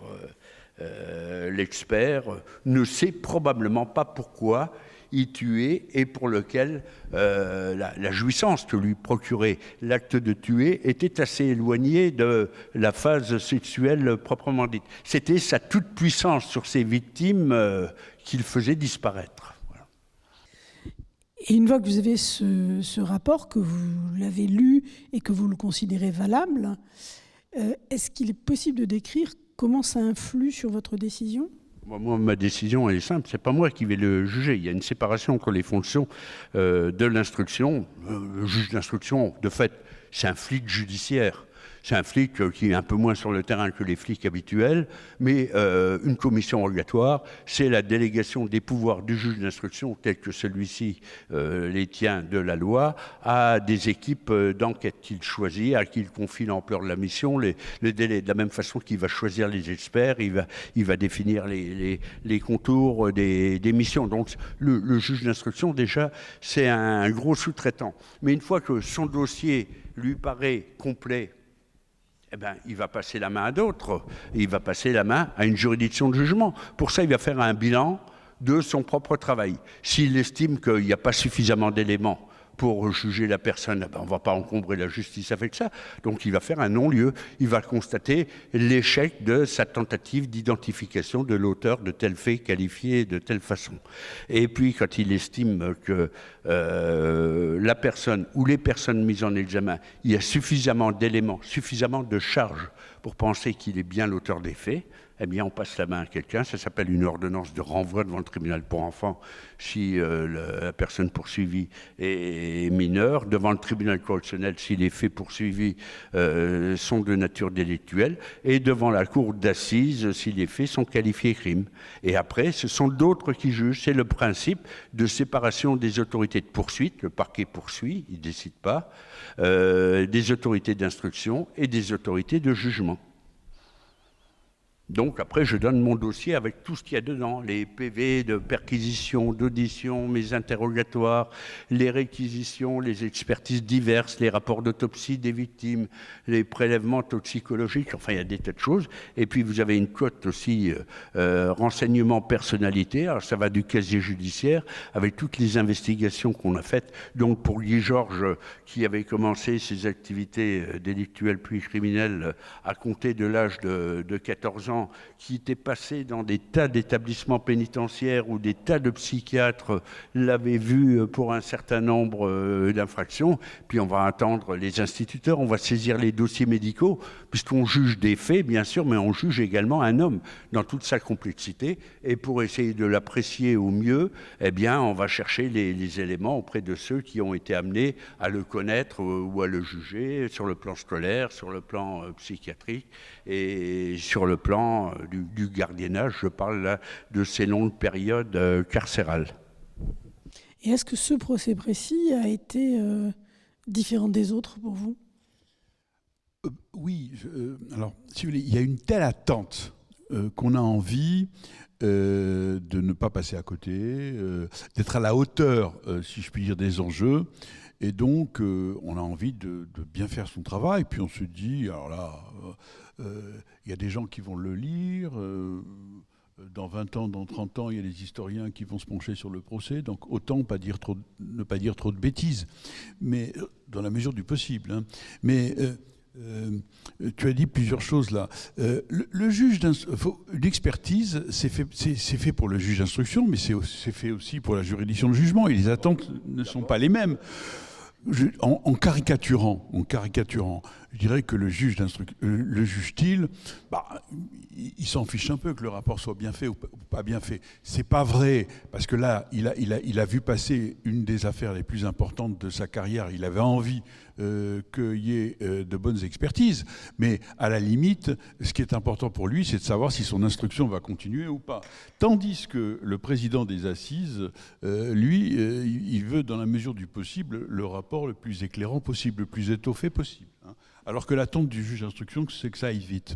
l'expert, ne sait probablement pas pourquoi il tuait et pour lequel la jouissance que lui procurait l'acte de tuer était assez éloignée de la phase sexuelle proprement dite. C'était sa toute-puissance sur ses victimes qu'il faisait disparaître. Voilà. Et une fois que vous avez ce rapport, que vous l'avez lu et que vous le considérez valable, est-ce qu'il est possible de décrire comment ça influe sur votre décision ? Moi, ma décision, elle est simple. C'est pas moi qui vais le juger. Il y a une séparation entre les fonctions de l'instruction. Le juge d'instruction, de fait, c'est un flic judiciaire. C'est un flic qui est un peu moins sur le terrain que les flics habituels, mais une commission rogatoire, c'est la délégation des pouvoirs du juge d'instruction, tel que celui-ci les tient de la loi, à des équipes d'enquête qu'il choisit, à qui il confie l'ampleur de la mission, le délai, de la même façon qu'il va choisir les experts, il va définir les contours des missions. Donc le juge d'instruction, déjà, c'est un gros sous-traitant. Mais une fois que son dossier lui paraît complet, il va passer la main à d'autres. Il va passer la main à une juridiction de jugement. Pour ça, il va faire un bilan de son propre travail. S'il estime qu'il n'y a pas suffisamment d'éléments pour juger la personne, on ne va pas encombrer la justice avec ça. Donc il va faire un non-lieu. Il va constater l'échec de sa tentative d'identification de l'auteur de tel fait qualifié de telle façon. Et puis quand il estime que la personne ou les personnes mises en examen, il y a suffisamment d'éléments, suffisamment de charges pour penser qu'il est bien l'auteur des faits, eh bien, on passe la main à quelqu'un. Ça s'appelle une ordonnance de renvoi devant le tribunal pour enfants si la personne poursuivie est mineure, devant le tribunal correctionnel si les faits poursuivis sont de nature délictuelle, et devant la cour d'assises si les faits sont qualifiés crime. Et après, ce sont d'autres qui jugent. C'est le principe de séparation des autorités de poursuite. Le parquet poursuit, il ne décide pas, des autorités d'instruction et des autorités de jugement. Donc après, je donne mon dossier avec tout ce qu'il y a dedans, les PV de perquisition, d'audition, mes interrogatoires, les réquisitions, les expertises diverses, les rapports d'autopsie des victimes, les prélèvements toxicologiques, enfin il y a des tas de choses. Et puis vous avez une cote aussi renseignements personnalité, alors ça va du casier judiciaire avec toutes les investigations qu'on a faites. Donc pour Guy Georges, qui avait commencé ses activités délictuelles puis criminelles à compter de l'âge de 14 ans, qui était passé dans des tas d'établissements pénitentiaires où des tas de psychiatres l'avaient vu pour un certain nombre d'infractions. Puis on va attendre les instituteurs, on va saisir les dossiers médicaux, puisqu'on juge des faits, bien sûr, mais on juge également un homme dans toute sa complexité. Et pour essayer de l'apprécier au mieux, eh bien, on va chercher les éléments auprès de ceux qui ont été amenés à le connaître ou à le juger sur le plan scolaire, sur le plan psychiatrique et sur le plan du gardiennage. Je parle là de ces longues périodes carcérales. Et est-ce que ce procès précis a été différent des autres pour vous ? Oui, alors, si vous voulez, il y a une telle attente qu'on a envie de ne pas passer à côté, d'être à la hauteur, si je puis dire, des enjeux. Et donc, on a envie de bien faire son travail. Puis on se dit, alors là, il y a des gens qui vont le lire. Dans 20 ans, dans 30 ans, il y a des historiens qui vont se pencher sur le procès. Donc autant ne pas dire trop de bêtises, mais dans la mesure du possible. Hein. Mais tu as dit plusieurs choses là. Le juge l'expertise, c'est fait pour le juge d'instruction, mais c'est fait aussi pour la juridiction de jugement. Et les attentes ne sont pas les mêmes. En caricaturant, je dirais que le juge Thiel, il s'en fiche un peu que le rapport soit bien fait ou pas bien fait. C'est pas vrai, parce que là, il a vu passer une des affaires les plus importantes de sa carrière. Il avait envie qu'il y ait de bonnes expertises, mais à la limite, ce qui est important pour lui, c'est de savoir si son instruction va continuer ou pas. Tandis que le président des assises, lui, il veut, dans la mesure du possible, le rapport le plus éclairant possible, le plus étoffé possible. Hein. Alors que l'attente du juge d'instruction, c'est que ça aille vite.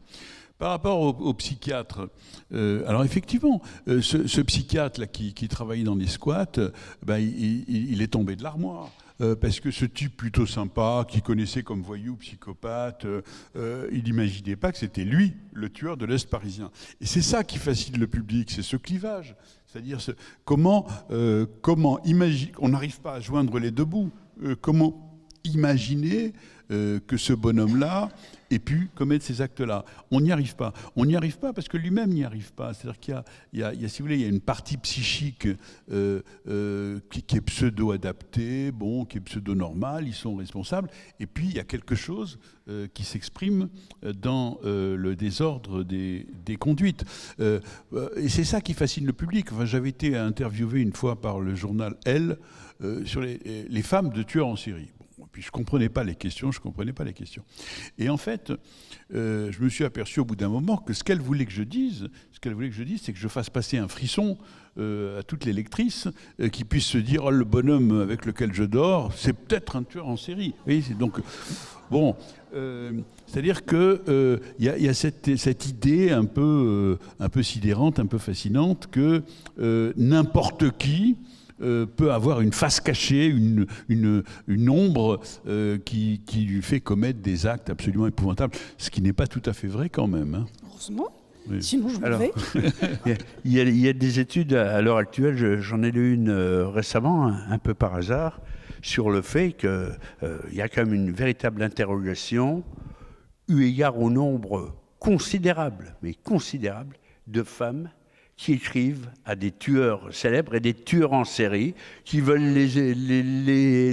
Par rapport au psychiatre, alors effectivement, ce psychiatre là, qui travaillait dans les squats, il est tombé de l'armoire. Parce que ce type plutôt sympa, qui connaissait comme voyou, psychopathe, il n'imaginait pas que c'était lui, le tueur de l'Est parisien. Et c'est ça qui fascine le public, c'est ce clivage. C'est-à-dire comment imaginer, on n'arrive pas à joindre les deux bouts, comment imaginer que ce bonhomme-là ait pu commettre ces actes-là. On n'y arrive pas. On n'y arrive pas parce que lui-même n'y arrive pas. C'est-à-dire qu'il y a, si vous voulez, il y a une partie psychique qui est pseudo-adaptée, qui est pseudo-normale, ils sont responsables. Et puis, il y a quelque chose qui s'exprime dans le désordre des conduites. Et c'est ça qui fascine le public. Enfin, j'avais été interviewé une fois par le journal Elle sur les femmes de tueurs en série. Puis je ne comprenais pas les questions. Et en fait, je me suis aperçu au bout d'un moment que ce qu'elle voulait que je dise, c'est que je fasse passer un frisson à toutes les lectrices qui puissent se dire « Oh, le bonhomme avec lequel je dors, c'est peut-être un tueur en série ». Oui, donc, bon, c'est-à-dire qu'il y a cette idée un peu sidérante, un peu fascinante que n'importe qui peut avoir une face cachée, une ombre qui lui fait commettre des actes absolument épouvantables, ce qui n'est pas tout à fait vrai quand même. Hein. Heureusement, oui. Sinon je m'en vais. Il y a des études à l'heure actuelle, j'en ai lu une récemment, un peu par hasard, sur le fait qu'il y a quand même une véritable interrogation, eu égard au nombre considérable, mais considérable, de femmes qui écrivent à des tueurs célèbres et des tueurs en série, qui veulent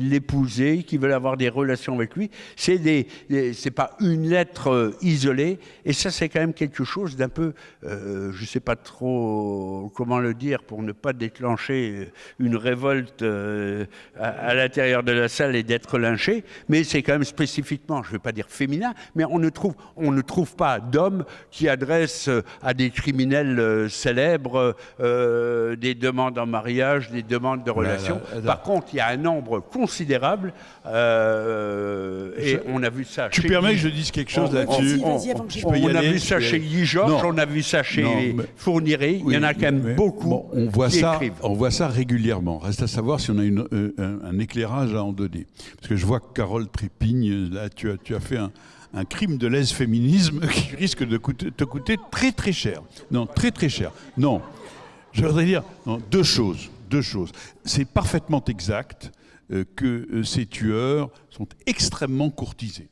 l'épouser, qui veulent avoir des relations avec lui. C'est pas une lettre isolée, et ça c'est quand même quelque chose d'un peu, je sais pas trop comment le dire pour ne pas déclencher une révolte à l'intérieur de la salle et d'être lynché, mais c'est quand même spécifiquement, je vais pas dire féminin, mais on ne trouve pas d'hommes qui adressent à des criminels célèbres des demandes en mariage, des demandes de relations. Par contre, il y a un nombre considérable et on a vu ça. Tu permets que je dise quelque chose là-dessus? On a vu ça chez Guy Georges, on a vu ça chez Fourniret. Il y en a quand même beaucoup. Bon, on voit ça régulièrement. Reste à savoir si on a un éclairage à en donner. Parce que je vois que Carole trépigne. Là, tu as fait un crime de lèse-féminisme qui risque de te coûter très très cher. Non, très très cher. Non, je voudrais dire deux choses. C'est parfaitement exact que ces tueurs sont extrêmement courtisés.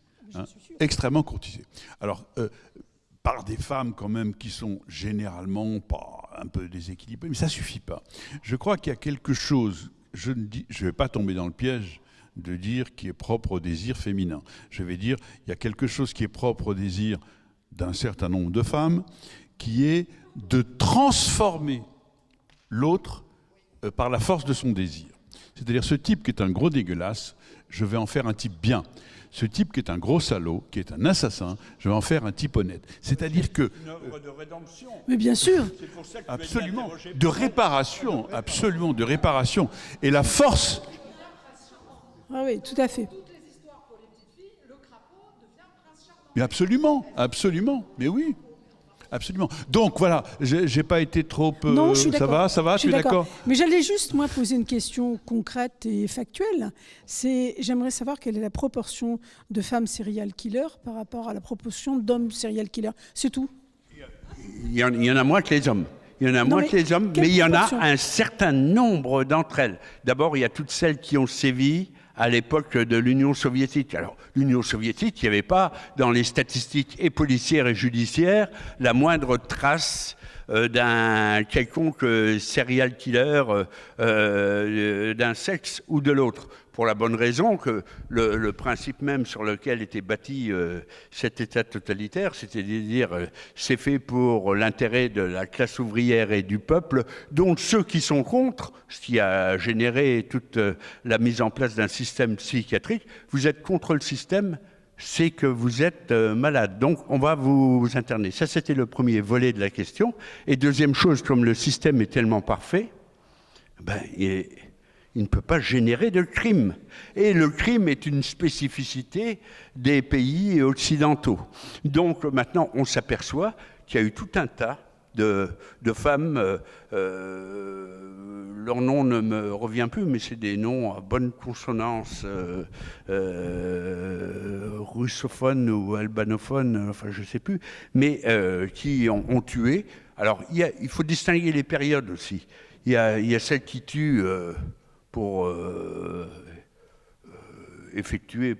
Extrêmement courtisés. Alors, par des femmes quand même qui sont généralement pas un peu déséquilibrées, mais ça suffit pas. Je crois qu'il y a quelque chose, je vais pas tomber dans le piège de dire qui est propre au désir féminin. Je vais dire, il y a quelque chose qui est propre au désir d'un certain nombre de femmes, qui est de transformer l'autre par la force de son désir. C'est-à-dire, ce type qui est un gros dégueulasse, je vais en faire un type bien. Ce type qui est un gros salaud, qui est un assassin, je vais en faire un type honnête. C'est-à-dire que... Une œuvre de rédemption. Mais bien sûr. C'est pour ça que absolument. De réparation, absolument, de réparation. Et la force... Ah oui, tout à fait. Toutes les histoires pour les petites filles, le crapaud devient prince charmant. Mais absolument, mais oui. Absolument. Donc voilà, j'ai pas été trop... Non, je suis d'accord. Ça va, tu es d'accord? Mais j'allais juste, moi, poser une question concrète et factuelle. J'aimerais savoir quelle est la proportion de femmes serial killers par rapport à la proportion d'hommes serial killers. C'est tout. Il y en a moins que les hommes. Il y en a moins que les hommes, mais il y en a un certain nombre d'entre elles. D'abord, il y a toutes celles qui ont sévi à l'époque de l'Union soviétique. Alors, l'Union soviétique, il n'y avait pas dans les statistiques et policières et judiciaires la moindre trace d'un quelconque serial killer d'un sexe ou de l'autre. Pour la bonne raison que le principe même sur lequel était bâti cet État totalitaire, c'était de dire c'est fait pour l'intérêt de la classe ouvrière et du peuple, dont ceux qui sont contre, ce qui a généré toute la mise en place d'un système psychiatrique, vous êtes contre le système, c'est que vous êtes malade. Donc, on va vous interner. Ça, c'était le premier volet de la question. Et deuxième chose, comme le système est tellement parfait, il ne peut pas générer de crime. Et le crime est une spécificité des pays occidentaux. Donc, maintenant, on s'aperçoit qu'il y a eu tout un tas de femmes, leur nom ne me revient plus, mais c'est des noms à bonne consonance russophones ou albanophones, enfin je ne sais plus, mais qui ont tué. Alors il faut distinguer les périodes aussi. Il y a celles qui tuent pour effectuer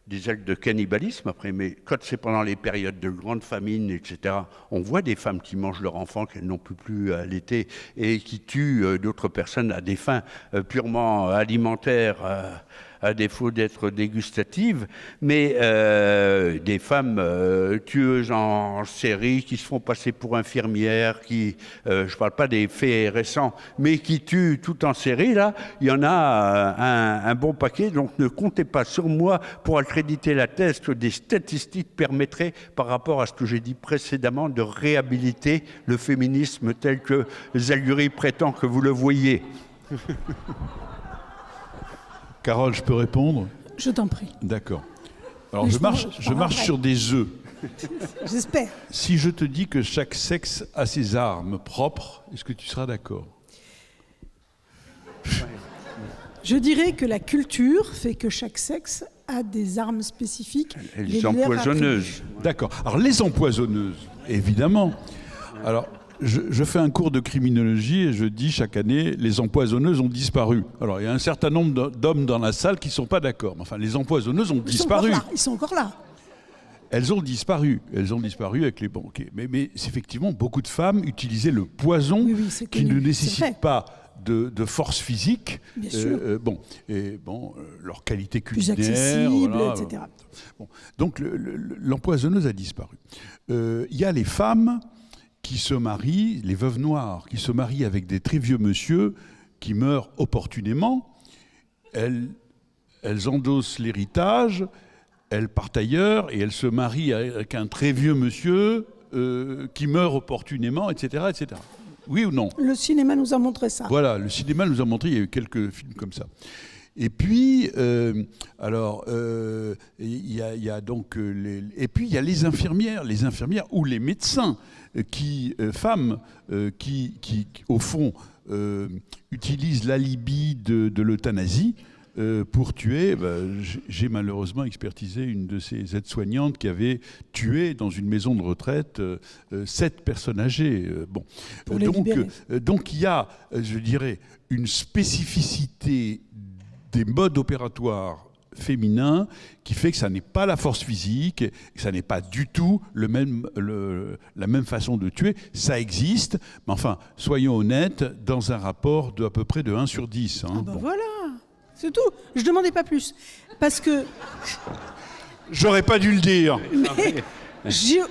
des actes de cannibalisme après, mais quand c'est pendant les périodes de grande famine, etc., on voit des femmes qui mangent leurs enfants qu'elles n'ont plus allaiter et qui tuent d'autres personnes à des fins purement alimentaires, à défaut d'être dégustatives, mais des femmes tueuses en série qui se font passer pour infirmières, qui, je ne parle pas des faits récents, mais qui tuent tout en série, là, il y en a un bon paquet, donc ne comptez pas sur moi pour accréditer la thèse que des statistiques permettraient, par rapport à ce que j'ai dit précédemment, de réhabiliter le féminisme tel que Zalguri prétend que vous le voyez. Carole, je peux répondre? Je t'en prie. D'accord. Alors, je marche sur des œufs. J'espère. Si je te dis que chaque sexe a ses armes propres, est-ce que tu seras d'accord? Je dirais que la culture fait que chaque sexe a des armes spécifiques. Les empoisonneuses. D'accord. Alors, les empoisonneuses, évidemment. Alors, je fais un cours de criminologie et je dis chaque année, les empoisonneuses ont disparu. Alors, il y a un certain nombre d'hommes dans la salle qui ne sont pas d'accord. Enfin, les empoisonneuses ont disparu. Ils sont encore là. Elles ont disparu. Elles ont disparu avec les banquets. Mais effectivement, beaucoup de femmes utilisaient le poison qui ne nécessite pas de force physique. Bien sûr. Leur qualité plus culinaire. accessible, Voilà. etc. Bon. Donc, l'empoisonneuse a disparu. Il y a les femmes qui se marient, les veuves noires, qui se marient avec des très vieux monsieur qui meurent opportunément. Elles endossent l'héritage, elles partent ailleurs et elles se marient avec un très vieux monsieur qui meurt opportunément, etc., etc. Oui ou non? Le cinéma nous a montré ça. Voilà, le cinéma nous a montré, il y a eu quelques films comme ça. Et puis, il y a donc et puis il y a les infirmières ou les médecins femmes qui au fond utilisent l'alibi de l'euthanasie pour tuer. J'ai malheureusement expertisé une de ces aides-soignantes qui avait tué dans une maison de retraite 7 personnes âgées. Donc il y a, je dirais, une spécificité des modes opératoires féminins qui fait que ça n'est pas la force physique, que ça n'est pas du tout la même façon de tuer. Ça existe, mais enfin, soyons honnêtes, dans un rapport à peu près de 1 sur 10. Hein. Voilà, c'est tout. Je ne demandais pas plus. Parce que... J'aurais pas dû le dire. Mais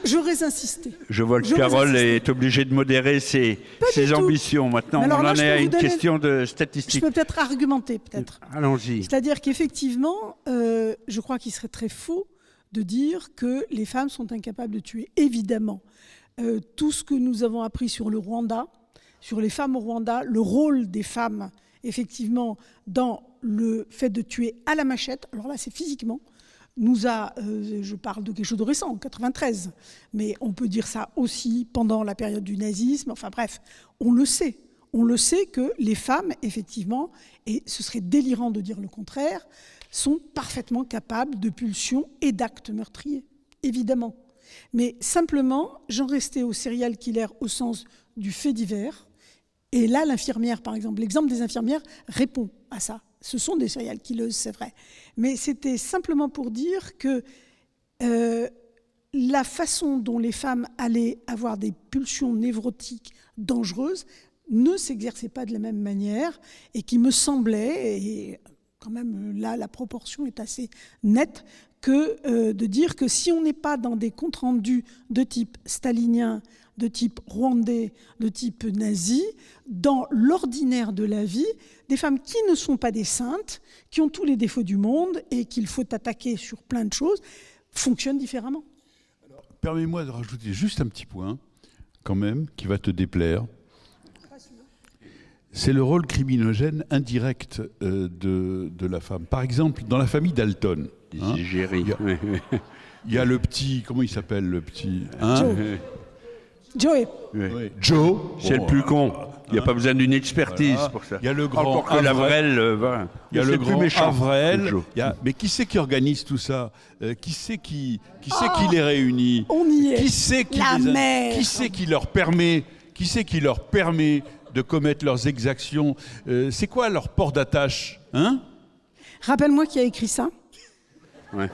j'aurais insisté. Je vois que Carole est obligée de modérer ses ambitions. Maintenant, on en est à une question de statistiques. Je peux peut-être argumenter, peut-être. Allons-y. C'est-à-dire qu'effectivement, je crois qu'il serait très faux de dire que les femmes sont incapables de tuer. Évidemment, tout ce que nous avons appris sur le Rwanda, sur les femmes au Rwanda, le rôle des femmes, effectivement, dans le fait de tuer à la machette, alors là, c'est physiquement, je parle de quelque chose de récent, en 93, mais on peut dire ça aussi pendant la période du nazisme, enfin bref, on le sait que les femmes, effectivement, et ce serait délirant de dire le contraire, sont parfaitement capables de pulsions et d'actes meurtriers, évidemment. Mais simplement, j'en restais au serial killer au sens du fait divers, et là, l'infirmière, par exemple, l'exemple des infirmières répond à ça. Ce sont des serial killers, c'est vrai. Mais c'était simplement pour dire que la façon dont les femmes allaient avoir des pulsions névrotiques dangereuses ne s'exerçait pas de la même manière et qui me semblait, et quand même là la proportion est assez nette, que de dire que si on n'est pas dans des comptes rendus de type stalinien, de type rwandais, de type nazi, dans l'ordinaire de la vie, des femmes qui ne sont pas des saintes, qui ont tous les défauts du monde et qu'il faut attaquer sur plein de choses, fonctionnent différemment. Alors, permets-moi de rajouter juste un petit point, quand même, qui va te déplaire. C'est le rôle criminogène indirect de la femme. Par exemple, dans la famille Dalton, il y a le petit, comment il s'appelle le petit Joey. Oui. Joe. C'est le plus con. Il n'y a pas besoin d'une expertise pour ça. Il y a le grand Avrel. Il y a le grand Avrel. Mais qui c'est qui organise tout ça? Qui c'est qui les réunit? On y est. Qui c'est qui leur permet de commettre leurs exactions? C'est quoi leur port d'attache? Rappelle-moi qui a écrit ça. Ouais.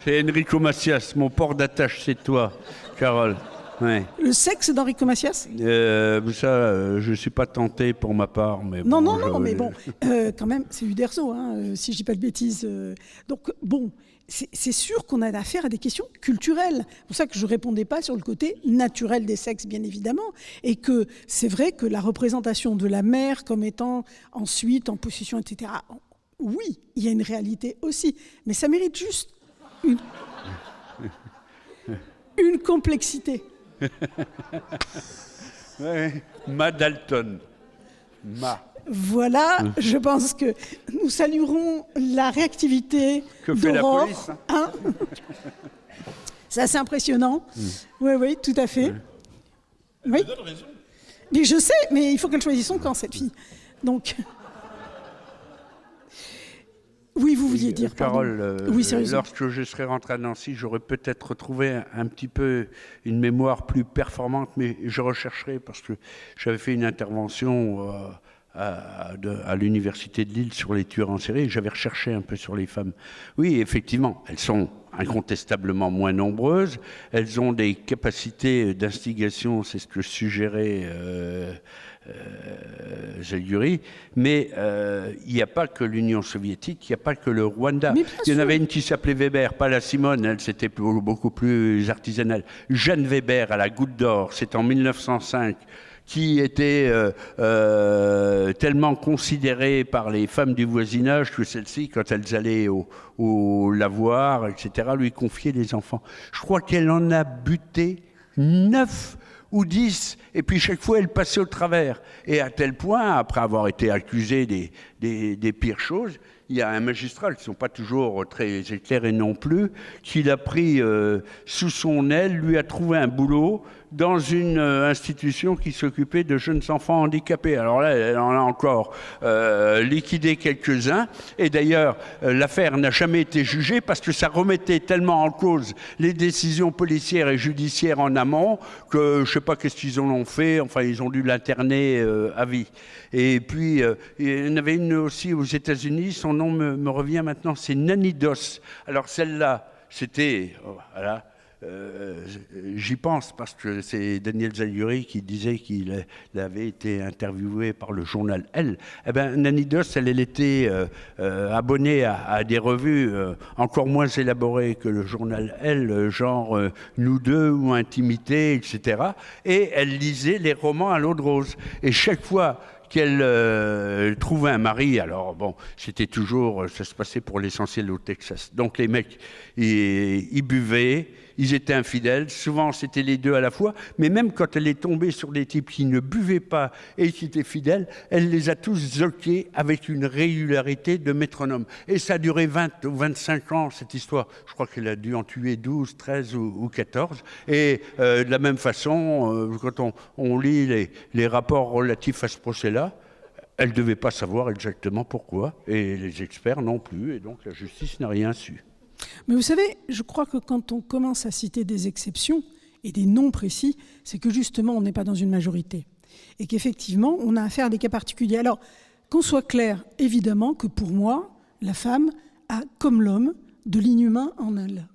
C'est Enrico Macias. Mon port d'attache, c'est toi, Carole. Ouais. Le sexe d'Enrico Macias? Je ne suis pas tenté pour ma part. Mais non, mais bon, quand même, c'est Uderzo, si je ne dis pas de bêtises. Donc, bon, c'est sûr qu'on a affaire à des questions culturelles. C'est pour ça que je ne répondais pas sur le côté naturel des sexes, bien évidemment. Et que c'est vrai que la représentation de la mère comme étant ensuite en possession, etc., oui, il y a une réalité aussi. Mais ça mérite juste une complexité. Ouais. Ma Dalton. Voilà, je pense que nous saluerons la réactivité d'Aurore. C'est assez impressionnant. Oui, tout à fait. Oui. Mais je sais, mais il faut qu'elle choisisse son camp, cette fille. Donc, Oui, vous vouliez dire, pardon. Carole, Oui, sérieusement. lorsque je serais rentré à Nancy, j'aurais peut-être retrouvé un petit peu une mémoire plus performante, mais je rechercherai parce que j'avais fait une intervention à l'université de Lille sur les tueurs en série et j'avais recherché un peu sur les femmes. Oui, effectivement, elles sont incontestablement moins nombreuses, elles ont des capacités d'instigation, c'est ce que suggérait Zalguri, mais il n'y a pas que l'Union soviétique, il n'y a pas que le Rwanda. Il y en avait une qui s'appelait Weber, pas la Simone, elle c'était beaucoup plus artisanale. Jeanne Weber à la Goutte d'Or, c'est en 1905, qui était tellement considérée par les femmes du voisinage que celles-ci, quand elles allaient au lavoir, etc., lui confiaient des enfants. Je crois qu'elle en a buté 9 ou 10, et puis chaque fois elle passait au travers. Et à tel point, après avoir été accusée des pires choses, il y a un magistrat, qui ne sont pas toujours très éclairés non plus, qui l'a pris sous son aile, lui a trouvé un boulot dans une institution qui s'occupait de jeunes enfants handicapés. Alors là, elle en a encore liquidé quelques-uns. Et d'ailleurs, l'affaire n'a jamais été jugée parce que ça remettait tellement en cause les décisions policières et judiciaires en amont que je ne sais pas qu'est-ce qu'ils en ont fait. Enfin, ils ont dû l'interner à vie. Et puis, il y en avait une aussi aux États-Unis. Son nom me revient maintenant. C'est Nanny Doss. Alors celle-là, c'était... voilà. J'y pense parce que c'est Daniel Zalguri qui disait qu'il avait été interviewé par le journal Elle. Eh bien, Nanny Doss, elle était abonnée à des revues encore moins élaborées que le journal Elle, genre Nous deux ou Intimité, etc. Et elle lisait les romans à l'eau de rose. Et chaque fois qu'elle trouvait un mari, alors bon, c'était toujours, ça se passait pour l'essentiel au Texas. Donc les mecs, ils buvaient, ils étaient infidèles, souvent c'était les deux à la fois, mais même quand elle est tombée sur des types qui ne buvaient pas et qui étaient fidèles, elle les a tous zoqués avec une régularité de métronome. Et ça a duré 20 ou 25 ans, cette histoire. Je crois qu'elle a dû en tuer 12, 13 ou 14. Et de la même façon, quand on lit les rapports relatifs à ce procès-là, elle ne devait pas savoir exactement pourquoi, et les experts non plus, et donc la justice n'a rien su. Mais vous savez, je crois que quand on commence à citer des exceptions et des noms précis, c'est que justement, on n'est pas dans une majorité. Et qu'effectivement, on a affaire à des cas particuliers. Alors, qu'on soit clair, évidemment que pour moi, la femme a, comme l'homme, de l'inhumain en elle.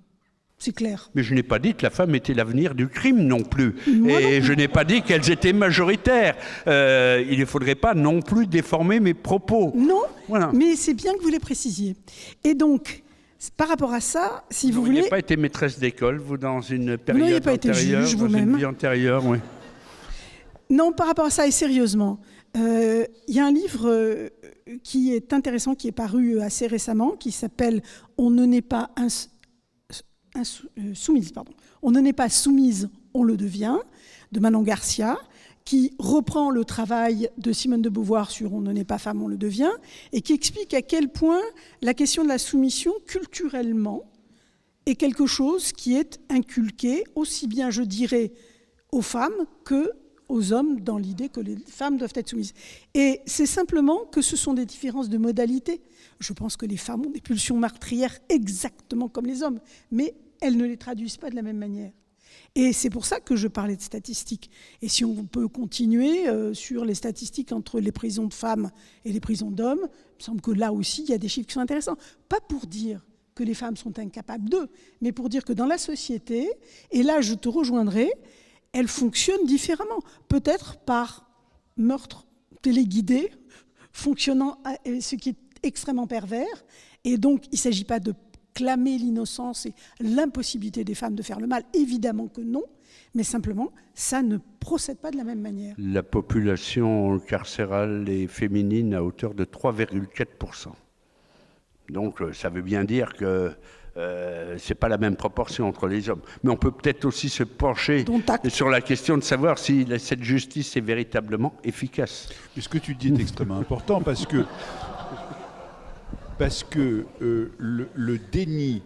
C'est clair. Mais je n'ai pas dit que la femme était l'avenir du crime non plus. Moi et non plus. je n'ai pas dit qu'elles étaient majoritaires. Il ne faudrait pas non plus déformer mes propos. Non, Voilà. mais c'est bien que vous les précisiez. Et donc, par rapport à ça, si vous voulez... Vous n'avez pas été maîtresse d'école, vous, dans une n'auriez période pas été antérieure, juge dans vous-même. une vie antérieure, oui. Non, par rapport à ça, et sérieusement, il y a un livre qui est intéressant, qui est paru assez récemment, qui s'appelle « On ne n'est pas soumise, pardon. On ne n'est pas soumise, on le devient », de Manon Garcia, qui reprend le travail de Simone de Beauvoir sur « On ne n'est pas femme, on le devient », et qui explique à quel point la question de la soumission, culturellement, est quelque chose qui est inculqué, aussi bien, je dirais, aux femmes qu'aux hommes, dans l'idée que les femmes doivent être soumises. Et c'est simplement que ce sont des différences de modalité. Je pense que les femmes ont des pulsions meurtrières exactement comme les hommes, mais elles ne les traduisent pas de la même manière. Et c'est pour ça que je parlais de statistiques. Et si on peut continuer sur les statistiques entre les prisons de femmes et les prisons d'hommes, il me semble que là aussi, il y a des chiffres qui sont intéressants. Pas pour dire que les femmes sont incapables d'eux, mais pour dire que dans la société, et là je te rejoindrai, elles fonctionnent différemment. Peut-être par meurtre téléguidé, fonctionnant, ce qui est extrêmement pervers. Et donc, il ne s'agit pas de clamer l'innocence et l'impossibilité des femmes de faire le mal, évidemment que non, mais simplement, ça ne procède pas de la même manière. La population carcérale est féminine à hauteur de 3,4%. Donc, ça veut bien dire que ce n'est pas la même proportion entre les hommes. Mais on peut peut-être aussi se pencher sur la question de savoir si cette justice est véritablement efficace. Mais ce que tu dis est extrêmement important parce que le déni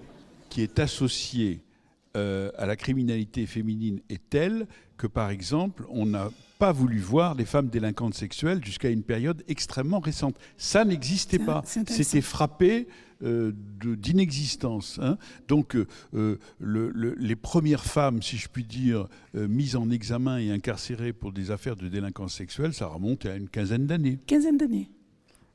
qui est associé à la criminalité féminine est tel que, par exemple, on n'a pas voulu voir les femmes délinquantes sexuelles jusqu'à une période extrêmement récente. Ça n'existait pas. C'était frappé d'inexistence. Hein. Donc, les premières femmes, si je puis dire, mises en examen et incarcérées pour des affaires de délinquance sexuelle, ça remonte à une quinzaine d'années. Quinzaine d'années.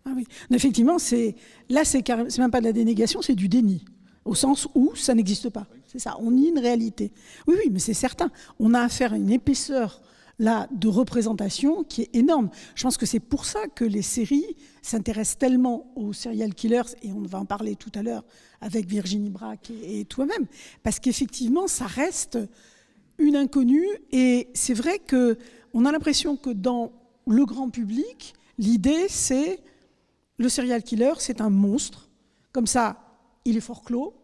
Ah oui. Effectivement, c'est même pas de la dénégation, c'est du déni. Au sens où ça n'existe pas. C'est ça, on nie une réalité. Oui, oui, mais c'est certain. On a affaire à une épaisseur là, de représentation qui est énorme. Je pense que c'est pour ça que les séries s'intéressent tellement aux serial killers, et on va en parler tout à l'heure avec Virginie Braque et toi-même, parce qu'effectivement, ça reste une inconnue, et c'est vrai qu'on a l'impression que dans le grand public, l'idée, c'est le serial killer, c'est un monstre. Comme ça, il est fort clos,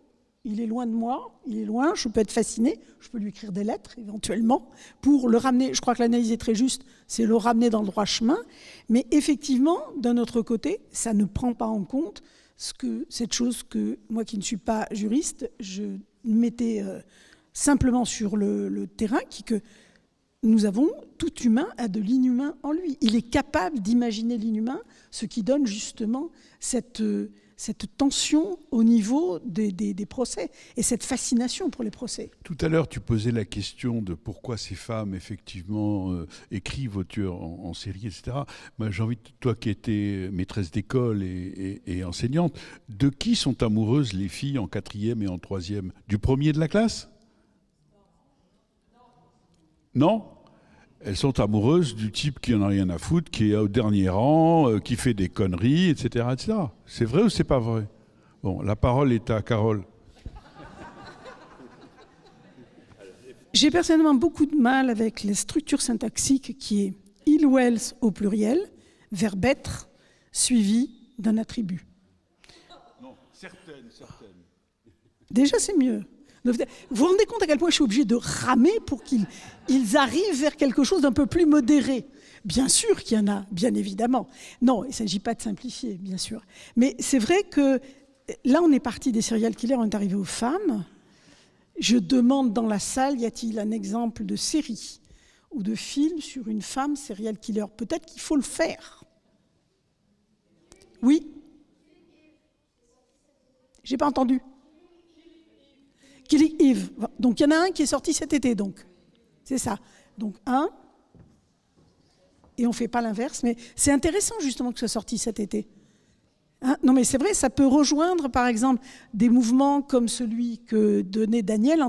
il est loin de moi, il est loin, je peux être fascinée, je peux lui écrire des lettres éventuellement pour le ramener. Je crois que l'analyse est très juste, c'est le ramener dans le droit chemin. Mais effectivement, d'un autre côté, ça ne prend pas en compte cette chose que moi qui ne suis pas juriste, je mettais simplement sur le terrain, que nous avons, tout humain a de l'inhumain en lui. Il est capable d'imaginer l'inhumain, ce qui donne justement cette tension au niveau des procès et cette fascination pour les procès. Tout à l'heure, tu posais la question de pourquoi ces femmes, effectivement, écrivent aux tueurs en série, etc. Moi, j'ai envie, toi qui étais maîtresse d'école et enseignante, de qui sont amoureuses les filles en 4e et en 3e? Du premier de la classe? Non? Elles sont amoureuses du type qui en a rien à foutre, qui est au dernier rang, qui fait des conneries, etc., etc. C'est vrai ou c'est pas vrai? Bon, la parole est à Carole. J'ai personnellement beaucoup de mal avec les structures syntaxiques qui est il ou elles au pluriel, verbe être, suivi d'un attribut. Non, certaines. Déjà, c'est mieux. Vous vous rendez compte à quel point je suis obligée de ramer pour qu'ils arrivent vers quelque chose d'un peu plus modéré? Bien sûr qu'il y en a, bien évidemment. Non, il ne s'agit pas de simplifier, bien sûr. Mais c'est vrai que là, on est parti des serial killers, on est arrivé aux femmes. Je demande dans la salle, y a-t-il un exemple de série ou de film sur une femme serial killer? Peut-être qu'il faut le faire. Oui? J'ai pas entendu. Killing Eve. Donc il y en a un qui est sorti cet été, donc. C'est ça. Donc un, et on ne fait pas l'inverse, mais c'est intéressant justement que ce soit sorti cet été. Hein? Non mais c'est vrai, ça peut rejoindre par exemple des mouvements comme celui que donnait Daniel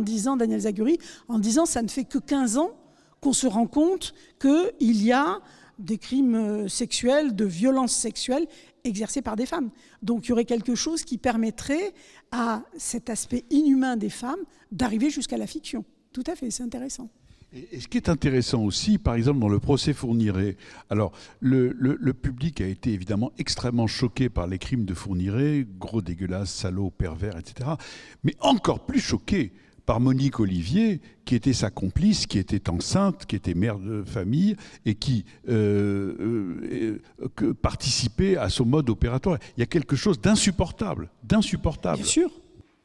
Zaguri, en disant ça ne fait que 15 ans qu'on se rend compte qu'il y a des crimes sexuels, de violences sexuelles exercées par des femmes. Donc il y aurait quelque chose qui permettrait à cet aspect inhumain des femmes d'arriver jusqu'à la fiction. Tout à fait, c'est intéressant. Et ce qui est intéressant aussi, par exemple, dans le procès Fourniret, alors le public a été évidemment extrêmement choqué par les crimes de Fourniret, gros dégueulasse, salaud, pervers, etc. Mais encore plus choqué par Monique Olivier, qui était sa complice, qui était enceinte, qui était mère de famille et qui participait à son mode opératoire. Il y a quelque chose d'insupportable. Bien sûr.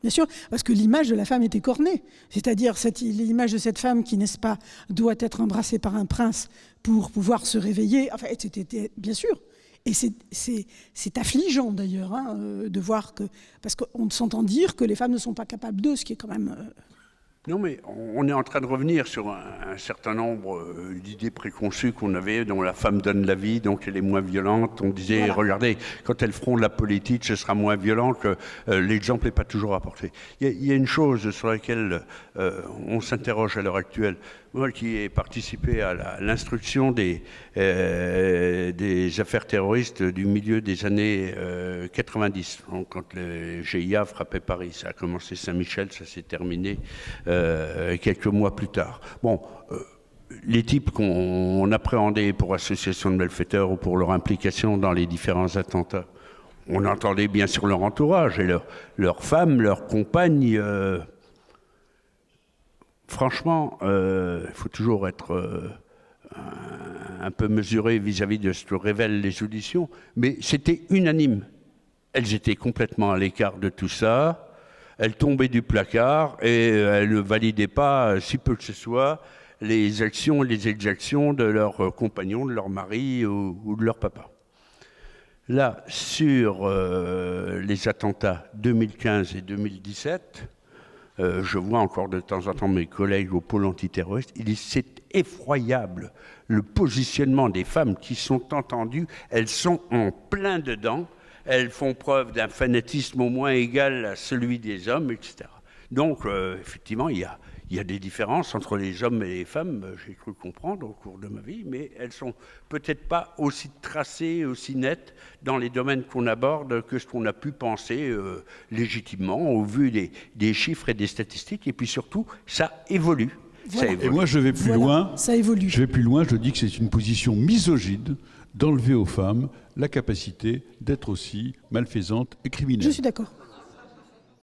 Bien sûr, parce que l'image de la femme était cornée. C'est-à-dire l'image de cette femme qui, n'est-ce pas, doit être embrassée par un prince pour pouvoir se réveiller. Enfin, c'était bien sûr. Et c'est affligeant d'ailleurs hein, de voir que... Parce qu'on s'entend dire que les femmes ne sont pas capables d'eux, ce qui est quand même... Non, mais on est en train de revenir sur un certain nombre d'idées préconçues qu'on avait, dont la femme donne la vie, donc elle est moins violente. On disait, voilà. Regardez, quand elles feront de la politique, ce sera moins violent, que l'exemple n'est pas toujours apporté. Il y a une chose sur laquelle on s'interroge à l'heure actuelle. Moi qui ai participé à l'instruction des affaires terroristes du milieu des années 90, donc quand le GIA frappait Paris. Ça a commencé Saint-Michel, ça s'est terminé quelques mois plus tard. Bon, les types qu'on appréhendait pour association de malfaiteurs ou pour leur implication dans les différents attentats, on entendait bien sûr leur entourage et leurs femmes, leurs compagnes. Franchement, il faut toujours être un peu mesuré vis-à-vis de ce que révèlent les auditions, mais c'était unanime. Elles étaient complètement à l'écart de tout ça. Elles tombaient du placard et elles ne validaient pas, si peu que ce soit, les actions et les exactions de leurs compagnons, de leur mari ou de leur papa. Là, sur les attentats 2015 et 2017, je vois encore de temps en temps mes collègues au pôle antiterroriste, c'est effroyable le positionnement des femmes qui sont entendues, elles sont en plein dedans, elles font preuve d'un fanatisme au moins égal à celui des hommes, etc. Donc, effectivement, il y a des différences entre les hommes et les femmes, j'ai cru comprendre au cours de ma vie, mais elles sont peut-être pas aussi tracées, aussi nettes dans les domaines qu'on aborde que ce qu'on a pu penser légitimement au vu des chiffres et des statistiques. Et puis surtout, ça évolue. Voilà. Ça évolue. Et moi, je vais plus loin. Ça évolue. Je vais plus loin. Je dis que c'est une position misogyne d'enlever aux femmes la capacité d'être aussi malfaisantes et criminelles. Je suis d'accord.